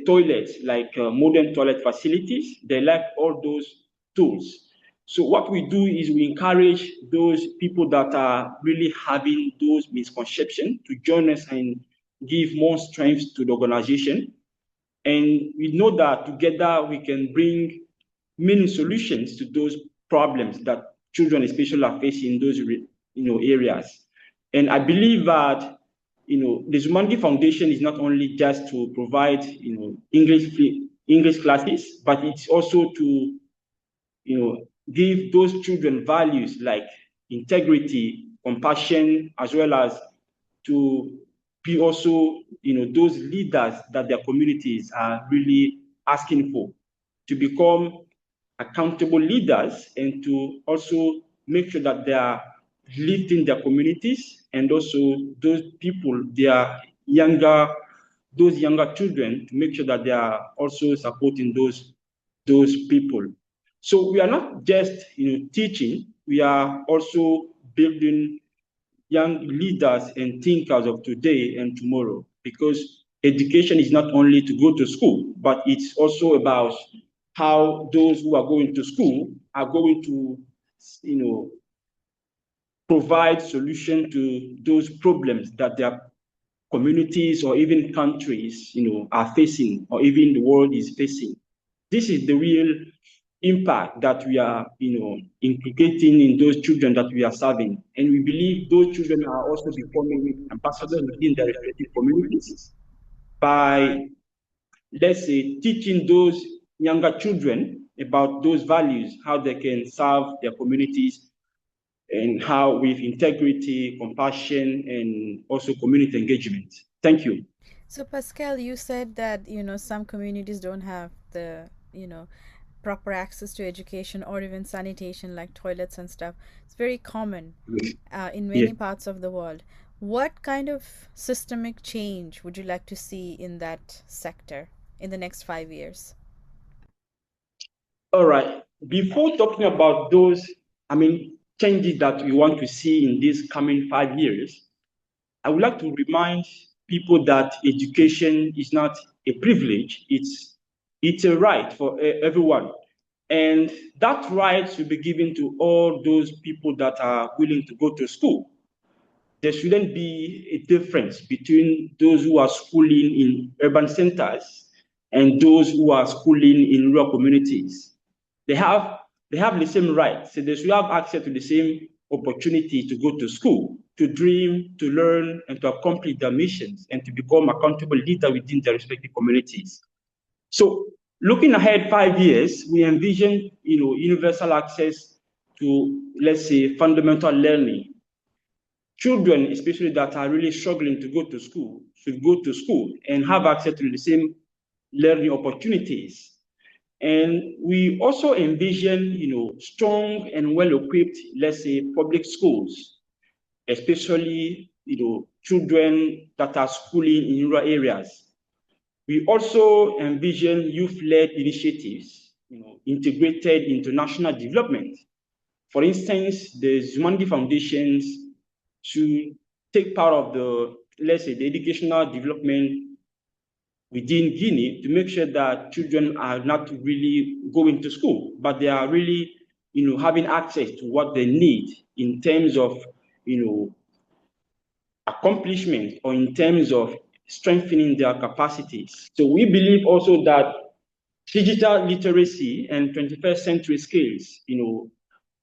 toilets, like modern toilet facilities. They lack all those tools. So what we do is we encourage those people that are really having those misconceptions to join us and give more strength to the organization. And we know that together we can bring many solutions to those problems that children especially are facing in those areas. And I believe that the Zoumanigui Foundation is not only just to provide English classes, but it's also to give those children values like integrity, compassion, as well as to be also those leaders that their communities are really asking for, to become accountable leaders, and to also make sure that they are lifting their communities, and also those people, those younger children, to make sure that they are also supporting those people. So we are not just teaching, we are also building young leaders and thinkers of today and tomorrow, because education is not only to go to school, but it's also about how those who are going to school are going to provide solution to those problems that their communities or even countries are facing, or even the world is facing. This is the real impact that we are inculcating in those children that we are serving. And we believe those children are also becoming ambassadors within their respective communities by, let's say, teaching those younger children about those values, how they can serve their communities, and how with integrity, compassion, and also community engagement. Thank you. So, Pascal, you said that, some communities don't have the, proper access to education or even sanitation, like toilets and stuff. It's very common in Yeah. many parts of the world. What kind of systemic change would you like to see in that sector in the next 5 years? All right. Before talking about those, changes that we want to see in these coming 5 years, I would like to remind people that education is not a privilege, it's a right for everyone. And that right should be given to all those people that are willing to go to school. There shouldn't be a difference between those who are schooling in urban centers and those who are schooling in rural communities. They have the same rights. So they should have access to the same opportunity to go to school, to dream, to learn, and to accomplish their missions, and to become accountable leader within their respective communities. So looking ahead 5 years, we envision universal access to, let's say, fundamental learning. Children, especially that are really struggling to go to school, should go to school and have access to the same learning opportunities. And we also envision, strong and well-equipped, let's say, public schools, especially, children that are schooling in rural areas. We also envision youth-led initiatives integrated into national development. For instance, the Zoumanigui Foundation should take part of the, let's say, the educational development within Guinea to make sure that children are not really going to school, but they are really, having access to what they need in terms of, accomplishment or in terms of strengthening their capacities. So we believe also that digital literacy and 21st century skills,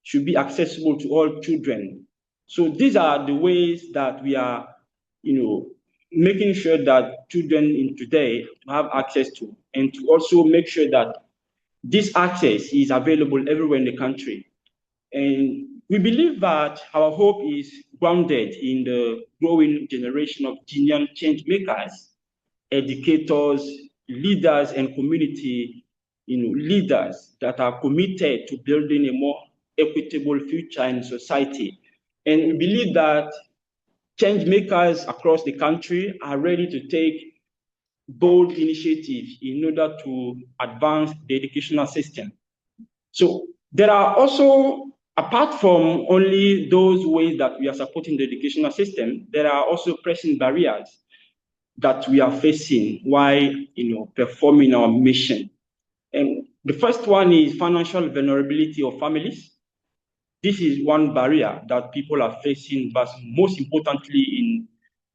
should be accessible to all children. So these are the ways that we are, making sure that children in today have access to, and to also make sure that this access is available everywhere in the country. And we believe that our hope is grounded in the growing generation of Guinean change makers, educators, leaders, and community leaders that are committed to building a more equitable future in society. And we believe that change makers across the country are ready to take bold initiatives in order to advance the educational system. So there are also, apart from only those ways that we are supporting the educational system, there are also pressing barriers that we are facing while performing our mission. And the first one is financial vulnerability of families. This is one barrier that people are facing, but most importantly in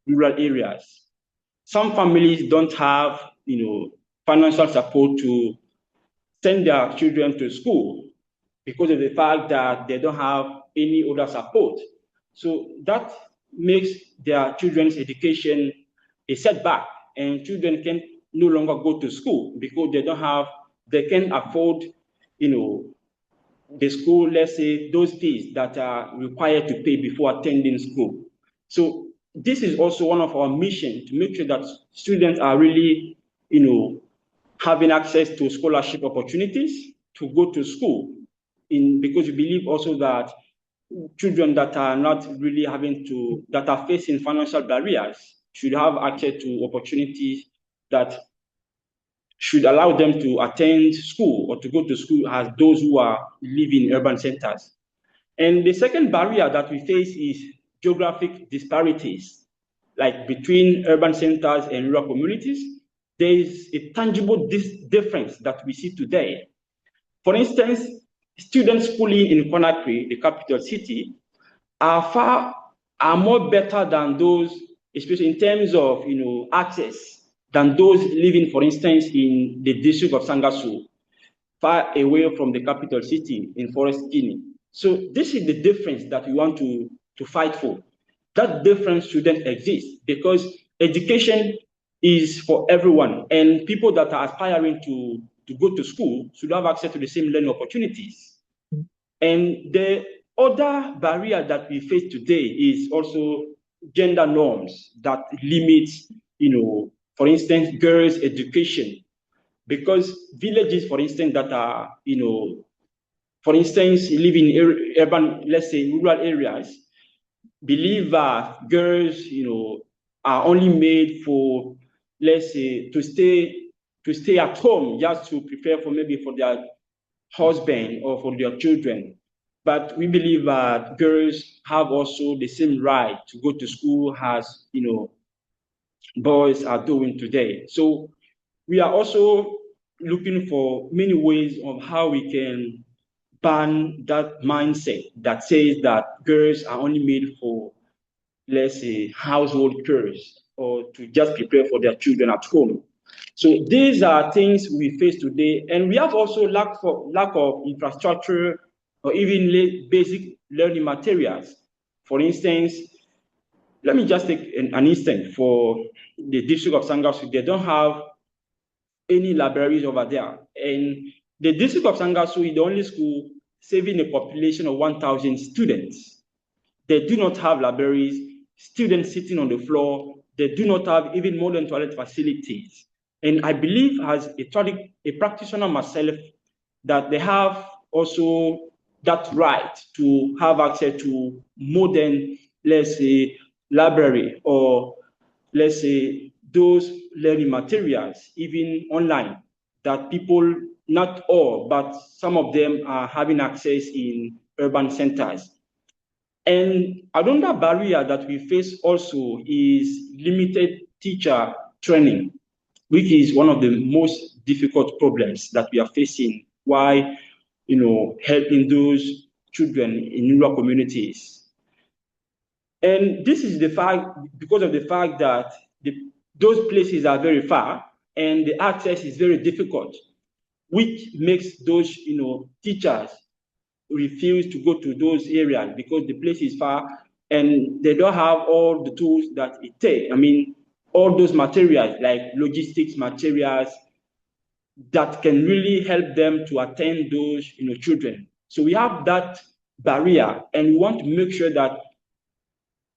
rural areas. Some families don't have financial support to send their children to school because of the fact that they don't have any other support. So that makes their children's education a setback, and children can no longer go to school because they can't afford, the school, let's say, those fees that are required to pay before attending school. So this is also one of our missions, to make sure that students are really, having access to scholarship opportunities to go to school, because we believe also that children that are not really that are facing financial barriers should have access to opportunities that should allow them to attend school or to go to school as those who are living in urban centers. And the second barrier that we face is geographic disparities, like between urban centers and rural communities. There is a tangible difference that we see today. For instance, students schooling in Conakry, the capital city, are more better than those, especially in terms of access, than those living, for instance, in the district of Sangassou, far away from the capital city in Forest Guinea. So this is the difference that we want to fight for. That difference shouldn't exist, because education is for everyone, and people that are aspiring to go to school should have access to the same learning opportunities. And the other barrier that we face today is also gender norms that limit, for instance, girls' education. Because villages, for instance, that are, for instance, living in urban, let's say, rural areas, believe that girls, are only made for, let's say, to stay at home just to prepare for maybe for their husband or for their children. But we believe that girls have also the same right to go to school as, boys are doing today. So we are also looking for many ways of how we can ban that mindset that says that girls are only made for, let's say, household chores or to just prepare for their children at home. So these are things we face today, and we have also lack of infrastructure or even basic learning materials. For instance, let me just take an instance for the district of Sangassou. They don't have any libraries over there, and the district of Sangassou is the only school serving a population of 1,000 students. They do not have libraries, students sitting on the floor. They do not have even modern toilet facilities. And I believe, as a practitioner myself, that they have also that right to have access to modern, let's say, library, or let's say those learning materials, even online. that people, not all, but some of them are having access in urban centers. And another barrier that we face also is limited teacher training, which is one of the most difficult problems that we are facing while, helping those children in rural communities. And this is the fact, because of the fact that those places are very far and the access is very difficult, which makes those, teachers refuse to go to those areas because the place is far and they don't have all the tools that it takes. I mean, all those materials like logistics materials that can really help them to attend those, children. So we have that barrier, and we want to make sure that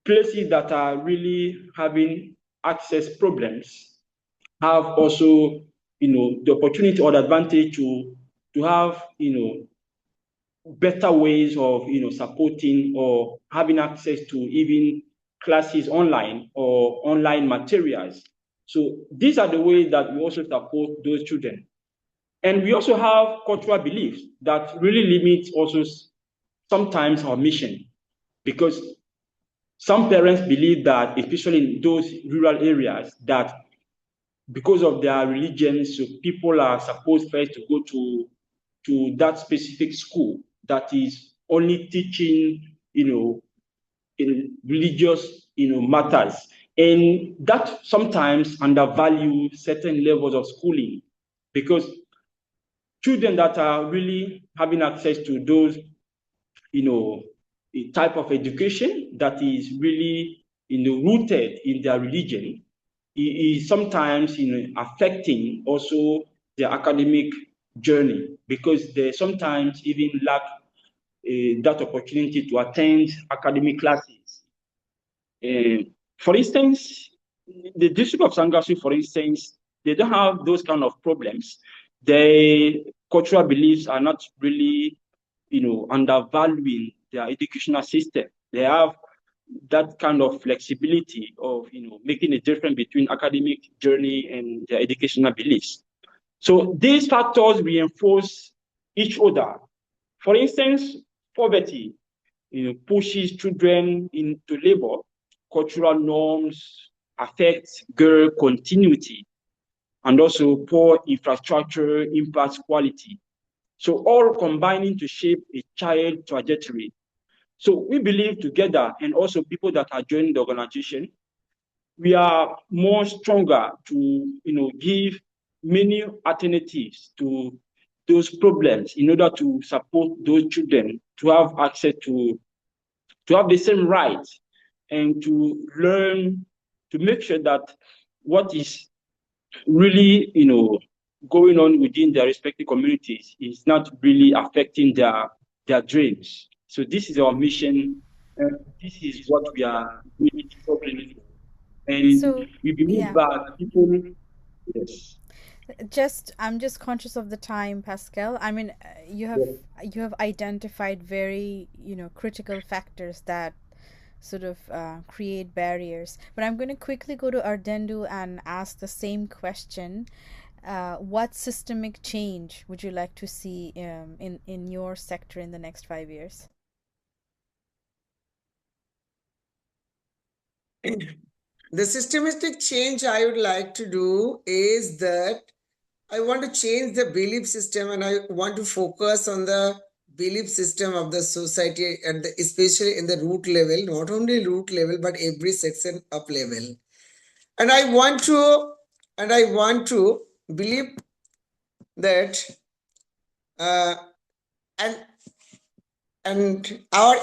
places that are really having access problems have also, the opportunity or the advantage to have, better ways of, supporting or having access to even classes online or online materials. So these are the ways that we also support those children. And we also have cultural beliefs that really limit also sometimes our mission, because some parents believe that, especially in those rural areas, that because of their religion, so people are supposed first to go to that specific school that is only teaching, in religious, matters. And that sometimes undervalue certain levels of schooling, because children that are really having access to those, a type of education that is really, rooted in their religion, is sometimes, affecting also their academic journey, because they sometimes even lack that opportunity to attend academic classes. For instance, the district of Sangasu, for instance, they don't have those kind of problems. Their cultural beliefs are not really, undervaluing their educational system. They have that kind of flexibility of, making a difference between academic journey and their educational beliefs. So these factors reinforce each other. For instance, poverty, pushes children into labor. Cultural norms affect girl continuity, and also poor infrastructure impacts quality. So all combining to shape a child trajectory. So we believe together, and also people that are joining the organization, we are more stronger to, give many alternatives to those problems in order to support those children to have access to have the same rights and to learn, to make sure that what is really, going on within their respective communities is not really affecting their dreams. So this is our mission, and this is what we are really struggling for. And So, we believe yeah. that people, yes, Just I'm just conscious of the time, Pascal. I mean, yes, you have identified very, critical factors that sort of create barriers. But I'm going to quickly go to Ardendu and ask the same question. What systemic change would you like to see in your sector in the next 5 years? The systematic change I would like to do is that I want to change the belief system, and I want to focus on the belief system of the society, and especially in the root level, not only root level but every section up level. And I want to believe that uh, and our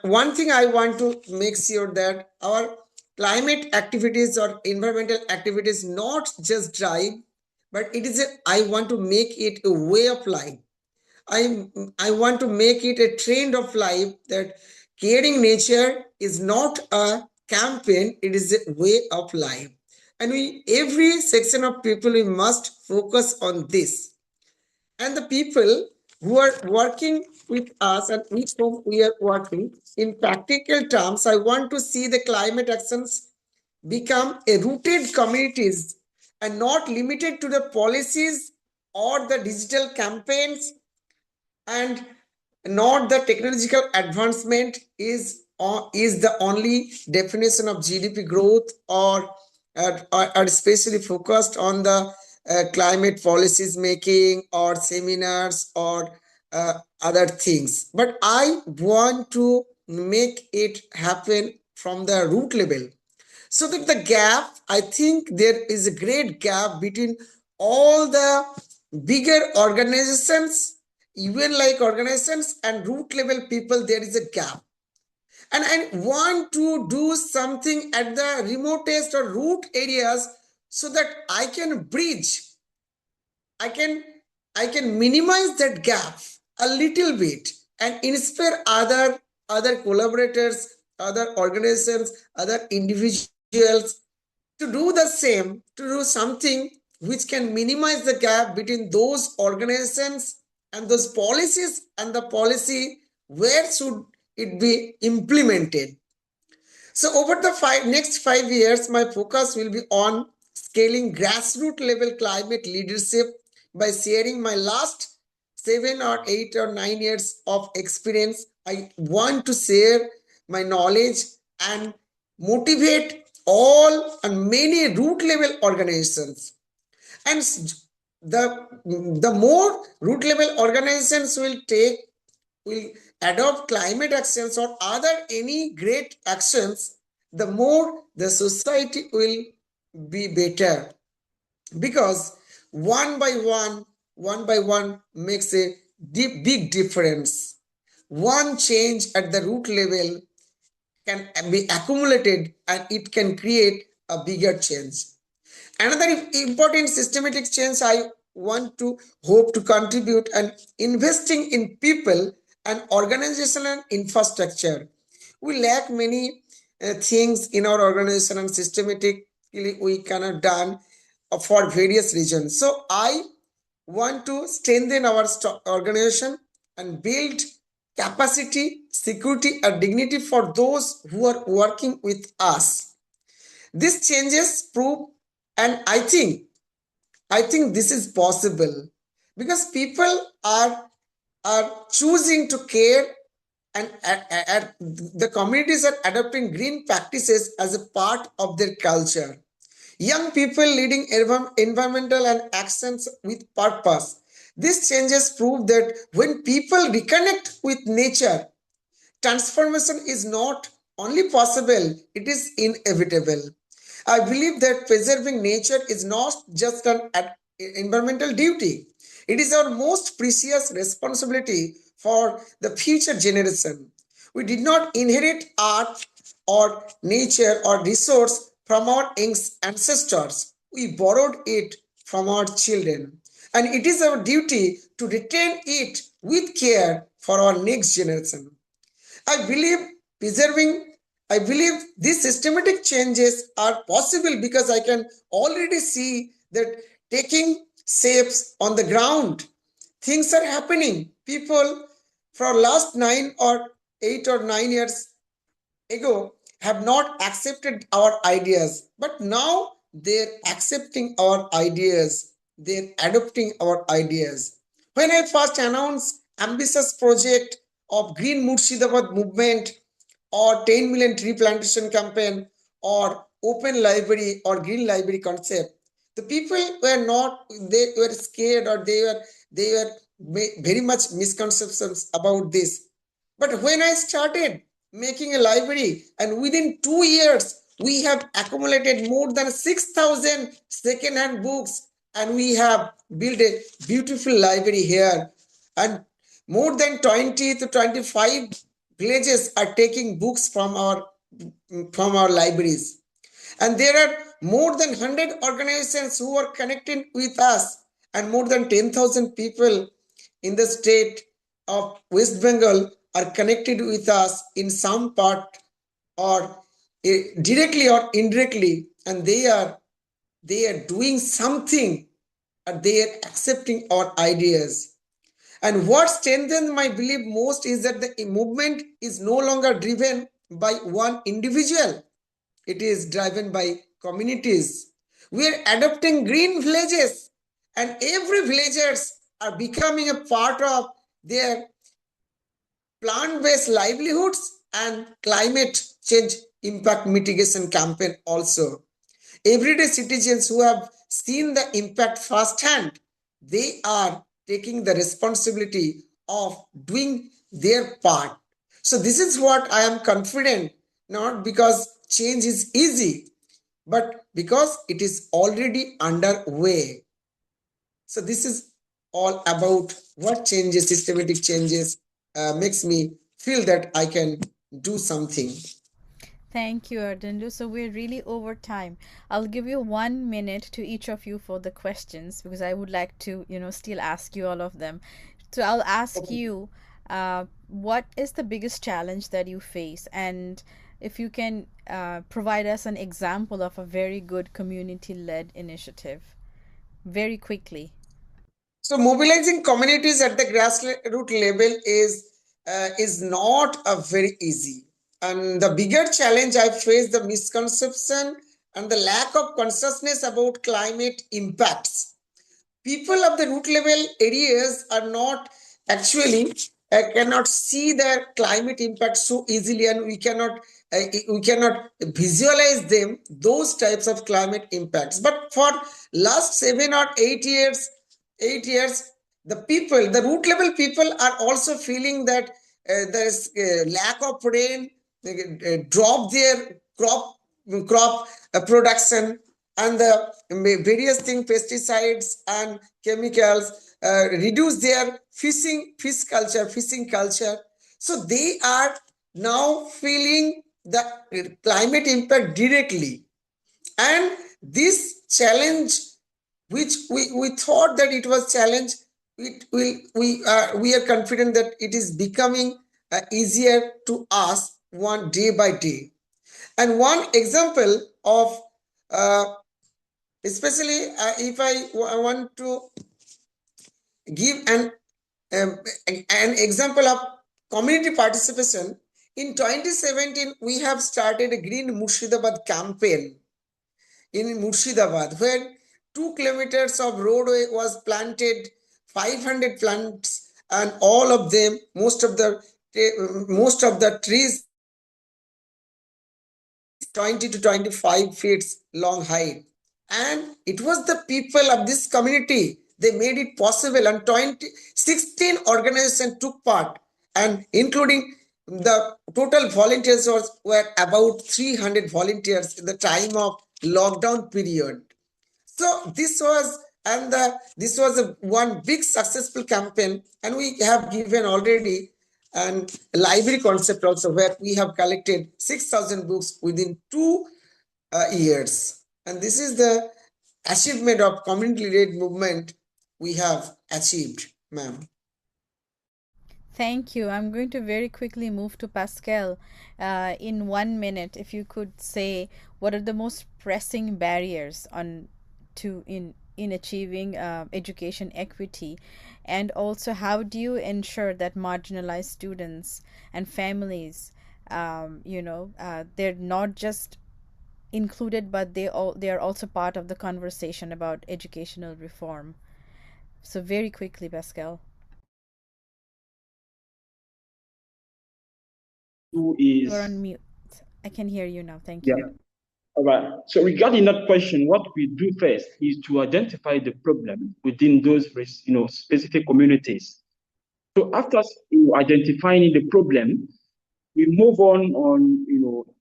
one thing I want to make sure that our climate activities or environmental activities not just drive, but I want to make it a way of life. I want to make it a trend of life, that caring nature is not a campaign, it is a way of life. And every section of people, we must focus on this. And the people who are working with us and with whom we are working, in practical terms, I want to see the climate actions become a rooted communities and not limited to the policies or the digital campaigns, and not the technological advancement is the only definition of GDP growth, or are especially focused on the climate policies making or seminars or other things. But I want to make it happen from the root level, so that the gap, I think there is a great gap between all the bigger organizations, even like organizations, and root level people. There is a gap, and I want to do something at the remotest or root areas, so that I can bridge, I can I can minimize that gap a little bit and inspire other collaborators, other organizations, other individuals to do the same, to do something which can minimize the gap between those organizations and those policies and the policy where should it be implemented. So over the next 5 years, my focus will be on scaling grassroots level climate leadership by sharing my last 7 or 8 or 9 years of experience. I want to share my knowledge and motivate all and many root level organizations. And the more root level organizations will adopt climate actions or other any great actions, the more the society will be better, because one by one makes a big difference. One change at the root level can be accumulated and it can create a bigger change. Another important systematic change I want to hope to contribute and investing in people and organizational infrastructure. We lack many things in our organization, and systematically we cannot done for various reasons. So I want to strengthen our organization and build capacity, security, and dignity for those who are working with us. These changes prove, and I think this is possible because people are choosing to care, and the communities are adopting green practices as a part of their culture. Young people leading environmental and actions with purpose. These changes prove that when people reconnect with nature, transformation is not only possible, it is inevitable. I believe that preserving nature is not just an environmental duty, it is our most precious responsibility for the future generation. We did not inherit art or nature or resource from our ancestors, we borrowed it from our children. And it is our duty to retain it with care for our next generation. I believe preserving, I believe these systematic changes are possible because I can already see that taking shapes on the ground. Things are happening. People for last 9 or 8 or 9 years ago have not accepted our ideas, but now they're accepting our ideas, they're adopting our ideas. When I first announced ambitious project of Green Murshidabad movement or 10 million tree plantation campaign or open library or green library concept, the people were not, they were scared, or they were very much misconceptions about this. But when I started making a library, and within 2 years, we have accumulated more than 6,000 second-hand books, and we have built a beautiful library here. And more than 20 to 25 villages are taking books from our libraries, and there are more than 100 organizations who are connected with us, and more than 10,000 people in the state of West Bengal are connected with us in some part, or directly or indirectly, and they are doing something, and they are accepting our ideas. And what strengthens my belief most is that the movement is no longer driven by one individual, it is driven by communities. We are adopting green villages, and every villagers are becoming a part of their plant-based livelihoods and climate change impact mitigation campaign also. Everyday citizens who have seen the impact firsthand, they are taking the responsibility of doing their part. So this is what I am confident, not because change is easy, but because it is already underway. So this is all about what changes, systematic changes, makes me feel that I can do something. Thank you, Ardindu. So we're really over time. I'll give you 1 minute to each of you for the questions because I would like to, still ask you all of them. So I'll ask Okay. you, what is the biggest challenge that you face? And if you can provide us an example of a very good community-led initiative, very quickly. So mobilizing communities at the grassroots level is not a very easy. And the bigger challenge I face the misconception and the lack of consciousness about climate impacts. People of the root level areas are not actually cannot see the climate impact so easily, and we cannot visualize them those types of climate impacts. But for last 7 or 8 years, 8 years, the root level people are also feeling that there is lack of rain, drop their crop production, and the various things, pesticides and chemicals, reduce their fishing culture. So they are now feeling the climate impact directly. And this challenge, which we thought that it was challenge, we are confident that it is becoming easier to us one day by day. And one example of especially if I want to give um, an example of community participation, in 2017 we have started a Green Murshidabad campaign in Murshidabad, where 2 kilometers of roadway was planted, 500 plants, and all of them, most of the trees are 20 to 25 feet long height. And it was the people of this community, they made it possible, and 16 organizations took part, and including the total volunteers were about 300 volunteers in the time of lockdown period. So this was a one big successful campaign, and we have given already and library concept also, where we have collected 6,000 books within 2 years. And this is the achievement of community-led movement we have achieved, ma'am. Thank you. I'm going to very quickly move to Pascal. In 1 minute, if you could say what are the most pressing barriers on to in achieving education equity, and also how do you ensure that marginalized students and families, they're not just included, but they are also part of the conversation about educational reform. So very quickly, Pascal. Who You're is, on mute. I can hear you now. Thank yeah. you. All right. So regarding that question, what we do first is to identify the problem within those, specific communities. So after identifying the problem, we move on,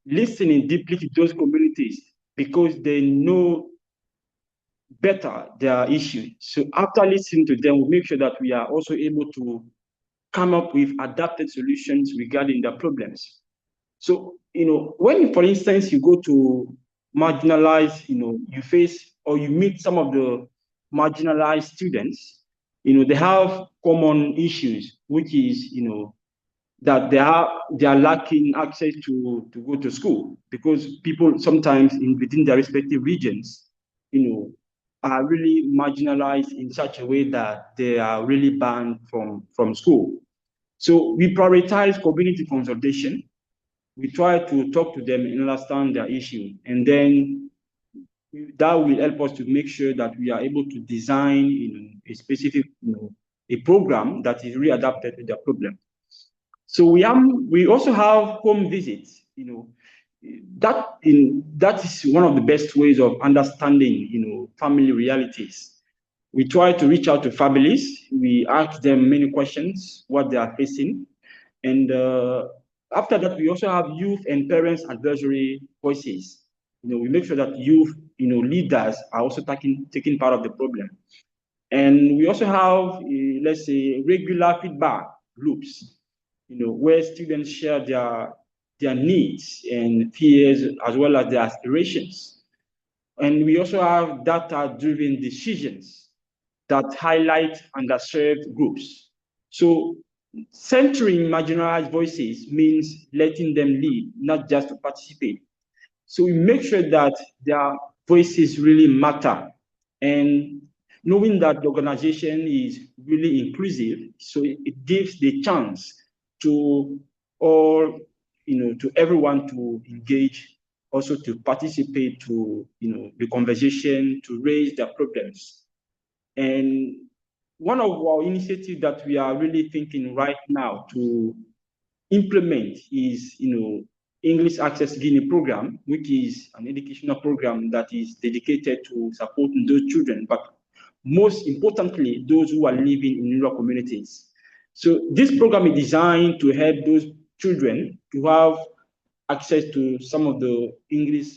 listening deeply to those communities because they know better their issues. So after listening to them, we make sure that we are also able to come up with adapted solutions regarding their problems. So, when, for instance, you go to marginalized, you face or you meet some of the marginalized students, they have common issues, which is, that they are lacking access to go to school because people sometimes within their respective regions, are really marginalized in such a way that they are really banned from school. So we prioritize community consultation. We try to talk to them and understand their issue. And then that will help us to make sure that we are able to design a specific, a program that is really adapted to the problem. So we also have home visits, that is one of the best ways of understanding, family realities. We try to reach out to families. We ask them many questions, what they are facing. And after that, we also have youth and parents advisory voices. We make sure that youth, leaders are also taking part of the problem. And we also have, let's say, regular feedback loops, where students share their needs and fears as well as their aspirations. And we also have data-driven decisions that highlight underserved groups. So centering marginalized voices means letting them lead, not just to participate. So we make sure that their voices really matter, and knowing that the organization is really inclusive, so it gives the chance to all, to everyone to engage, also to participate, to, the conversation, to raise their problems. And one of our initiatives that we are really thinking right now to implement is, English Access Guinea program, which is an educational program that is dedicated to supporting those children, but most importantly, those who are living in rural communities. So this program is designed to help those children to have access to some of the English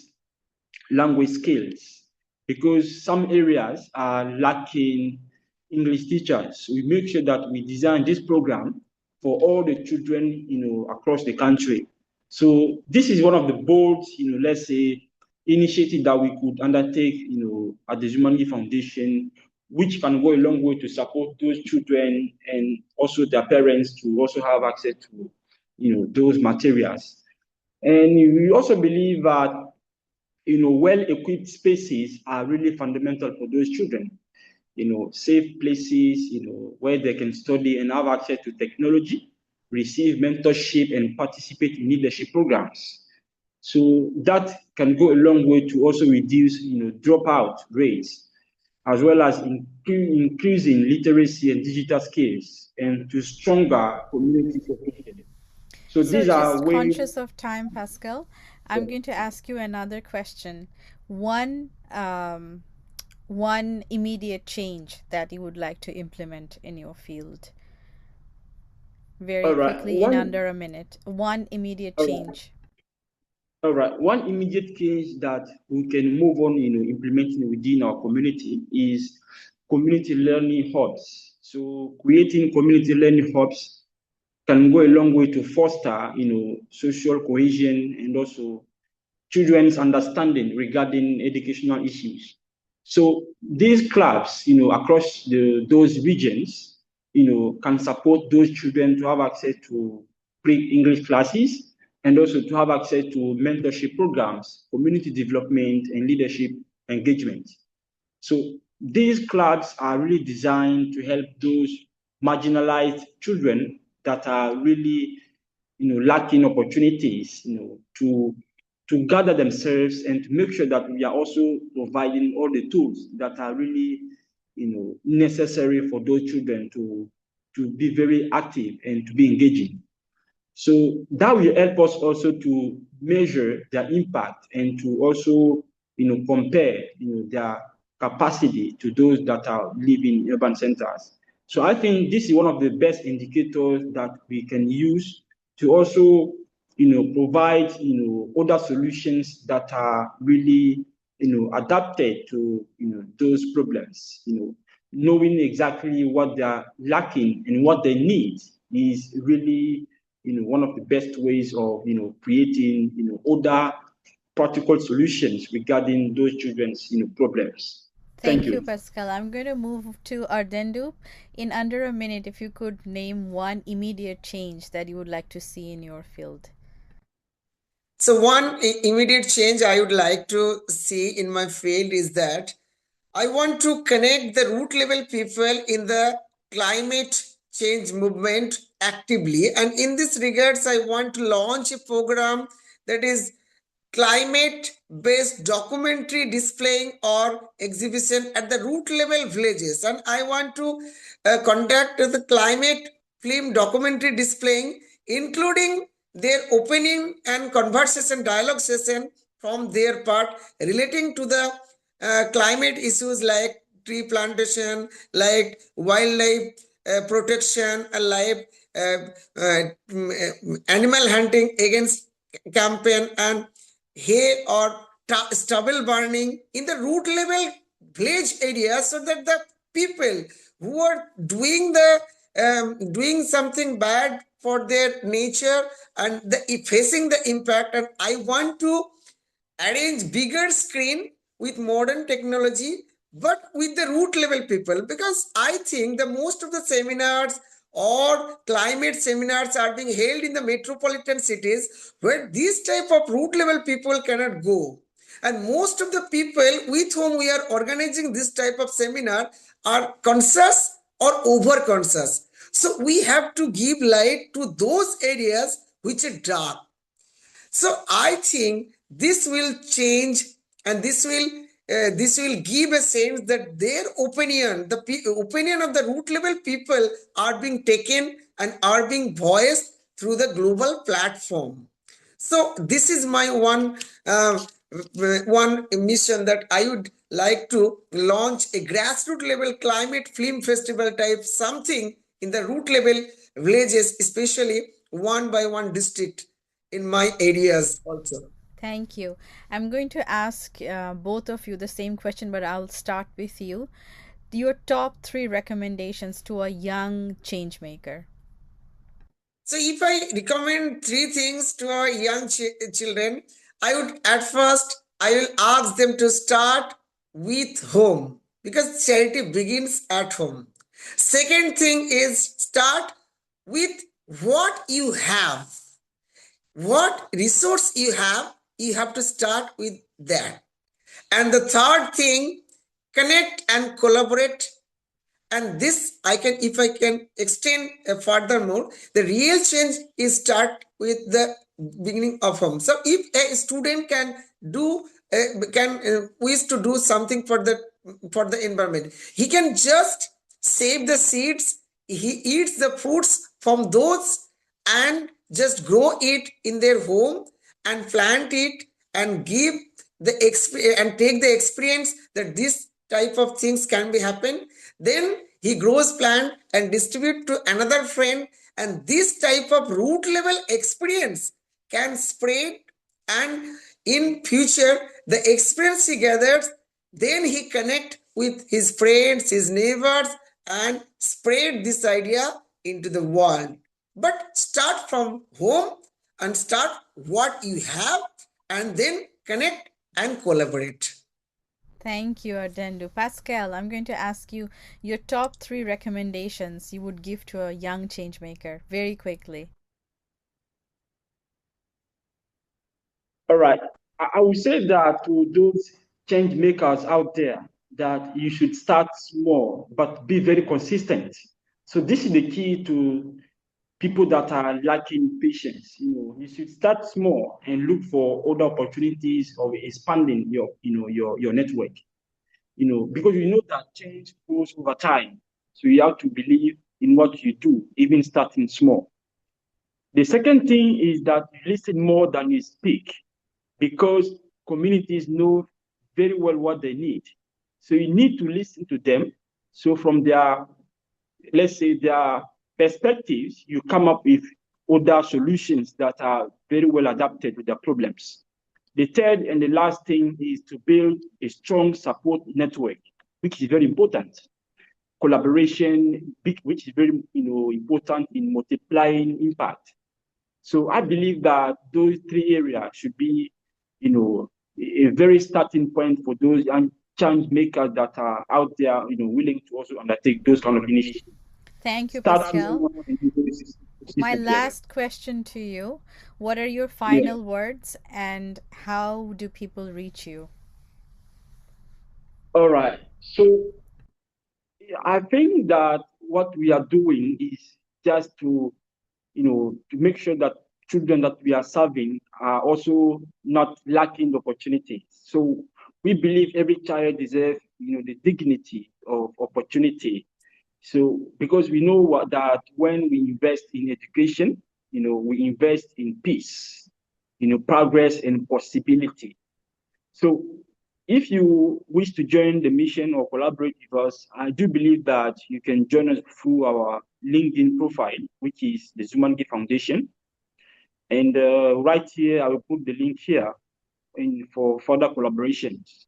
language skills, because some areas are lacking English teachers. We make sure that we design this program for all the children, across the country. So this is one of the bold, let's say, initiative that we could undertake, at the Zoumanigui Foundation, which can go a long way to support those children and also their parents to also have access to, those materials. And we also believe that, well-equipped spaces are really fundamental for those children. Safe places, where they can study and have access to technology, receive mentorship, and participate in leadership programs. So that can go a long way to also reduce, dropout rates, as well as increasing literacy and digital skills, and to stronger community cohesion. So So, these are just ways. conscious of time, Pascal, I'm going to ask you another question. One, one immediate change that you would like to implement in your field, very All right. quickly, in under a minute. One immediate All right. change. All right. One immediate change that we can move on, implementing within our community is community learning hubs. So creating community learning hubs can go a long way to foster, social cohesion and also children's understanding regarding educational issues. So these clubs, across those regions, can support those children to have access to pre-English classes and also to have access to mentorship programs, community development, and leadership engagement. So these clubs are really designed to help those marginalized children that are really, lacking opportunities, to gather themselves and to make sure that we are also providing all the tools that are really, necessary for those children to be very active and to be engaging. So that will help us also to measure their impact and to also, compare, their capacity to those that are living in urban centers. So I think this is one of the best indicators that we can use to also, provide, other solutions that are really, adapted to, those problems. Knowing exactly what they are lacking and what they need is really, one of the best ways of, creating, other practical solutions regarding those children's, problems. Thank Thank you, you. Pascal. I'm going to move to Ardendu. In under a minute, if you could name one immediate change that you would like to see in your field. So one immediate change I would like to see in my field is that I want to connect the root level people in the climate change movement actively. And in this regards, I want to launch a program that is climate-based documentary displaying or exhibition at the root level villages. And I want to conduct the climate film documentary displaying, including their opening and conversation dialogue session from their part relating to the climate issues like tree plantation, like wildlife protection, and like animal hunting against campaign, and hay or stubble burning in the root level village area, so that the people who are doing something bad for their nature and facing the impact. And I want to arrange bigger screen with modern technology, but with the root level people, because I think the most of the seminars or climate seminars are being held in the metropolitan cities where these type of root level people cannot go. And most of the people with whom we are organizing this type of seminar are conscious or over conscious. So we have to give light to those areas which are dark. So I think this will change, and this will give a sense that their opinion, the opinion of the root level people, are being taken and are being voiced through the global platform. So this is my one mission, that I would like to launch a grassroots level climate film festival type something in the root level villages, especially one by one district in my areas also. Thank you. I'm going to ask both of you the same question, but I'll start with you. Your top three recommendations to a young change maker. So if I recommend three things to our young children, I would at first I will ask them to start with home, because charity begins at home. Second thing is start with what you have. What resource you have to start with that. And the third thing, connect and collaborate. And this I can, if I can extend furthermore, the real change is start with the beginning of home. So if a student can do can wish to do something for the environment, he can just save the seeds, he eats the fruits from those, and just grow it in their home and plant it and give the and take the experience that this type of things can be happen. Then he grows plant and distribute to another friend, and this type of root level experience can spread. And in future, the experience he gathers, then he connect with his friends, his neighbors, and spread this idea into the world. But start from home and start what you have, and then connect and collaborate. Thank you, Ardendu. Pascal, I'm going to ask you your top three recommendations you would give to a young change maker very quickly. All right. I would say that to those change makers out there, that you should start small but be very consistent. So this is the key to people that are lacking patience. You should start small and look for other opportunities of expanding your network. Because you know that change grows over time. So you have to believe in what you do, even starting small. The second thing is that you listen more than you speak, because communities know very well what they need. So you need to listen to them. So from their, let's say, their perspectives, you come up with other solutions that are very well adapted to their problems. The third and the last thing is to build a strong support network, which is very important. Collaboration, which is very important in multiplying impact. So I believe that those three areas should be, a very starting point for those young change makers that are out there, willing to also undertake those kind of initiatives. Thank you, Start Pascal. small and be very My consistent. last question to you, what are your final words and how do people reach you? All right. So I think that what we are doing is just to make sure that children that we are serving are also not lacking opportunities. So we believe every child deserves, the dignity of opportunity. So because we know that when we invest in education, we invest in peace, progress and possibility. So if you wish to join the mission or collaborate with us, I do believe that you can join us through our LinkedIn profile, which is the Zoumanigui Foundation. And right here, I will put the link here for further collaborations.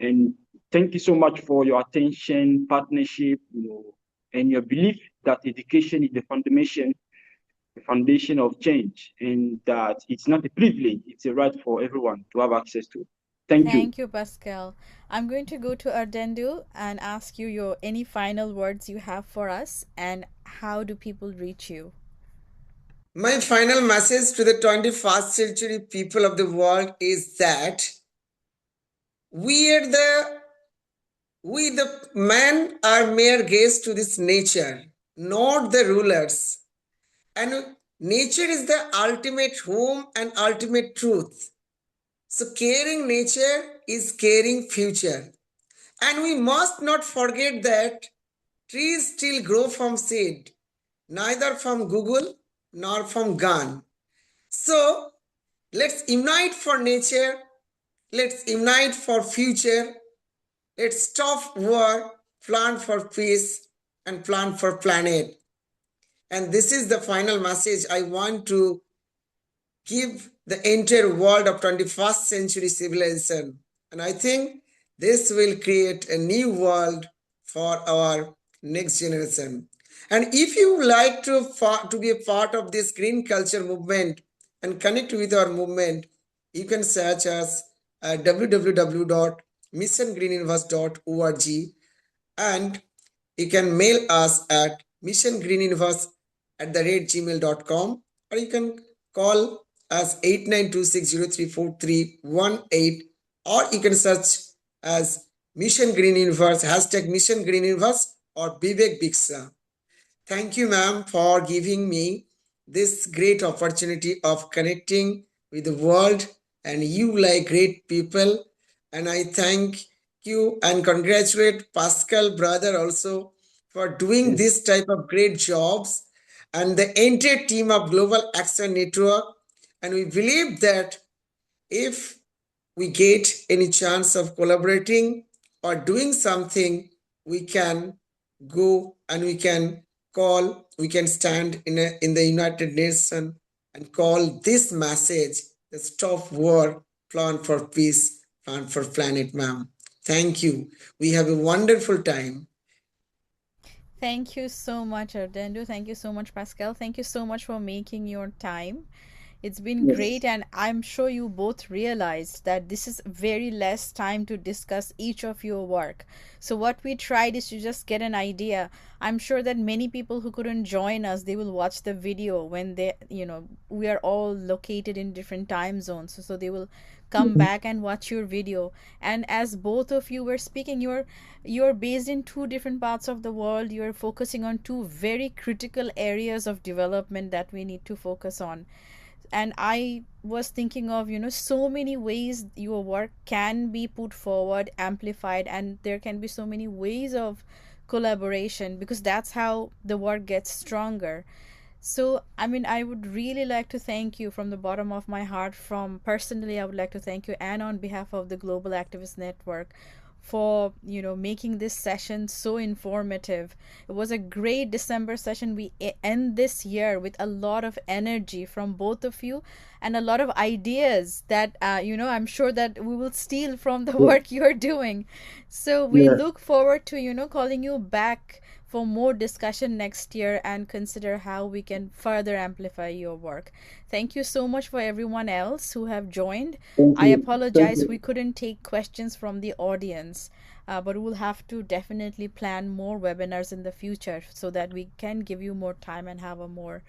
And thank you so much for your attention, partnership, and your belief that education is the foundation of change, and that it's not a privilege, it's a right for everyone to have access to. Thank you. Thank you, Pascal. I'm going to go to Ardendu and ask you your any final words you have for us, and how do people reach you? My final message to the 21st century people of the world is that we are the men are mere guests to this nature, not the rulers. And nature is the ultimate home and ultimate truth. So caring nature is caring future. And we must not forget that trees still grow from seed, neither from Google nor from gun. So let's unite for nature, let's unite for future, let's stop war, plan for peace, and plan for planet. And this is the final message I want to give the entire world of 21st century civilization. And I think this will create a new world for our next generation. And if you like to be a part of this green culture movement and connect with our movement, you can search us at www.missiongreenuniverse.org, and you can mail us at missiongreenuniverse at the rate gmail.com, or you can call us 8926034318, or you can search as Mission Green Universe, hashtag Mission Green Universe, or Vivek Biksa. Thank you, ma'am, for giving me this great opportunity of connecting with the world, and you like great people. And I thank you and congratulate Pascal brother also for doing Yes. this type of great jobs, and the entire team of Global Action Network. And we believe that if we get any chance of collaborating or doing something, we can go and we can stand in the United Nations and call this message the stop war, plan for peace, plan for planet, ma'am. Thank you. We have a wonderful time. Thank you so much, Ardendu. Thank you so much, Pascal. Thank you so much for making your time. It's been great, Yes. and I'm sure you both realized that this is very less time to discuss each of your work. So, what we tried is to just get an idea. I'm sure that many people who couldn't join us, they will watch the video when we are all located in different time zones. So they will come Mhm. back and watch your video. And as both of you were speaking, you're based in two different parts of the world. You're focusing on two very critical areas of development that we need to focus on. And I was thinking of so many ways your work can be put forward, amplified, and there can be so many ways of collaboration, because that's how the work gets stronger. So, I mean, I would really like to thank you from the bottom of my heart. From personally, I would like to thank you, and on behalf of the Global Activist Network, for making this session so informative. It was a great December session. We end this year with a lot of energy from both of you, and a lot of ideas that I'm sure that we will steal from the Yeah. work you're doing. So we Yeah. look forward to calling you back for more discussion next year, and consider how we can further amplify your work. Thank you so much for everyone else who have joined. Thank I you. Thank apologize we you. couldn't take questions from the audience, but we'll have to definitely plan more webinars in the future so that we can give you more time and have a more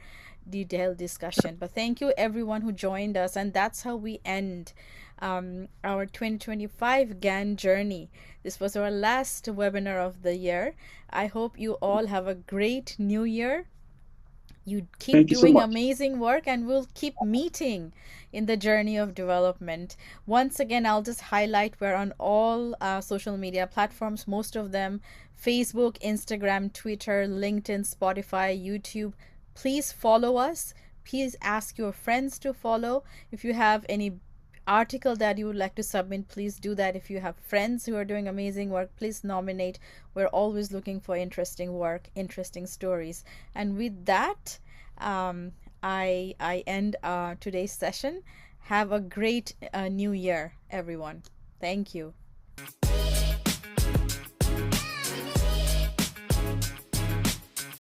detailed discussion. But thank you everyone who joined us, and that's how we end our 2025 GAN journey. This was our last webinar of the year. I hope you all have a great new year. You keep Thank you so doing much. amazing work, and we'll keep meeting in the journey of development. Once again, I'll just highlight we're on all social media platforms, most of them: Facebook, Instagram, Twitter, LinkedIn, Spotify, YouTube. Please follow us. Please ask your friends to follow. If you have any article that you would like to submit, please do that. If you have friends who are doing amazing work, please nominate. We're always looking for interesting work, interesting stories. And with that, um, I end today's session. Have a great new year, everyone. Thank you.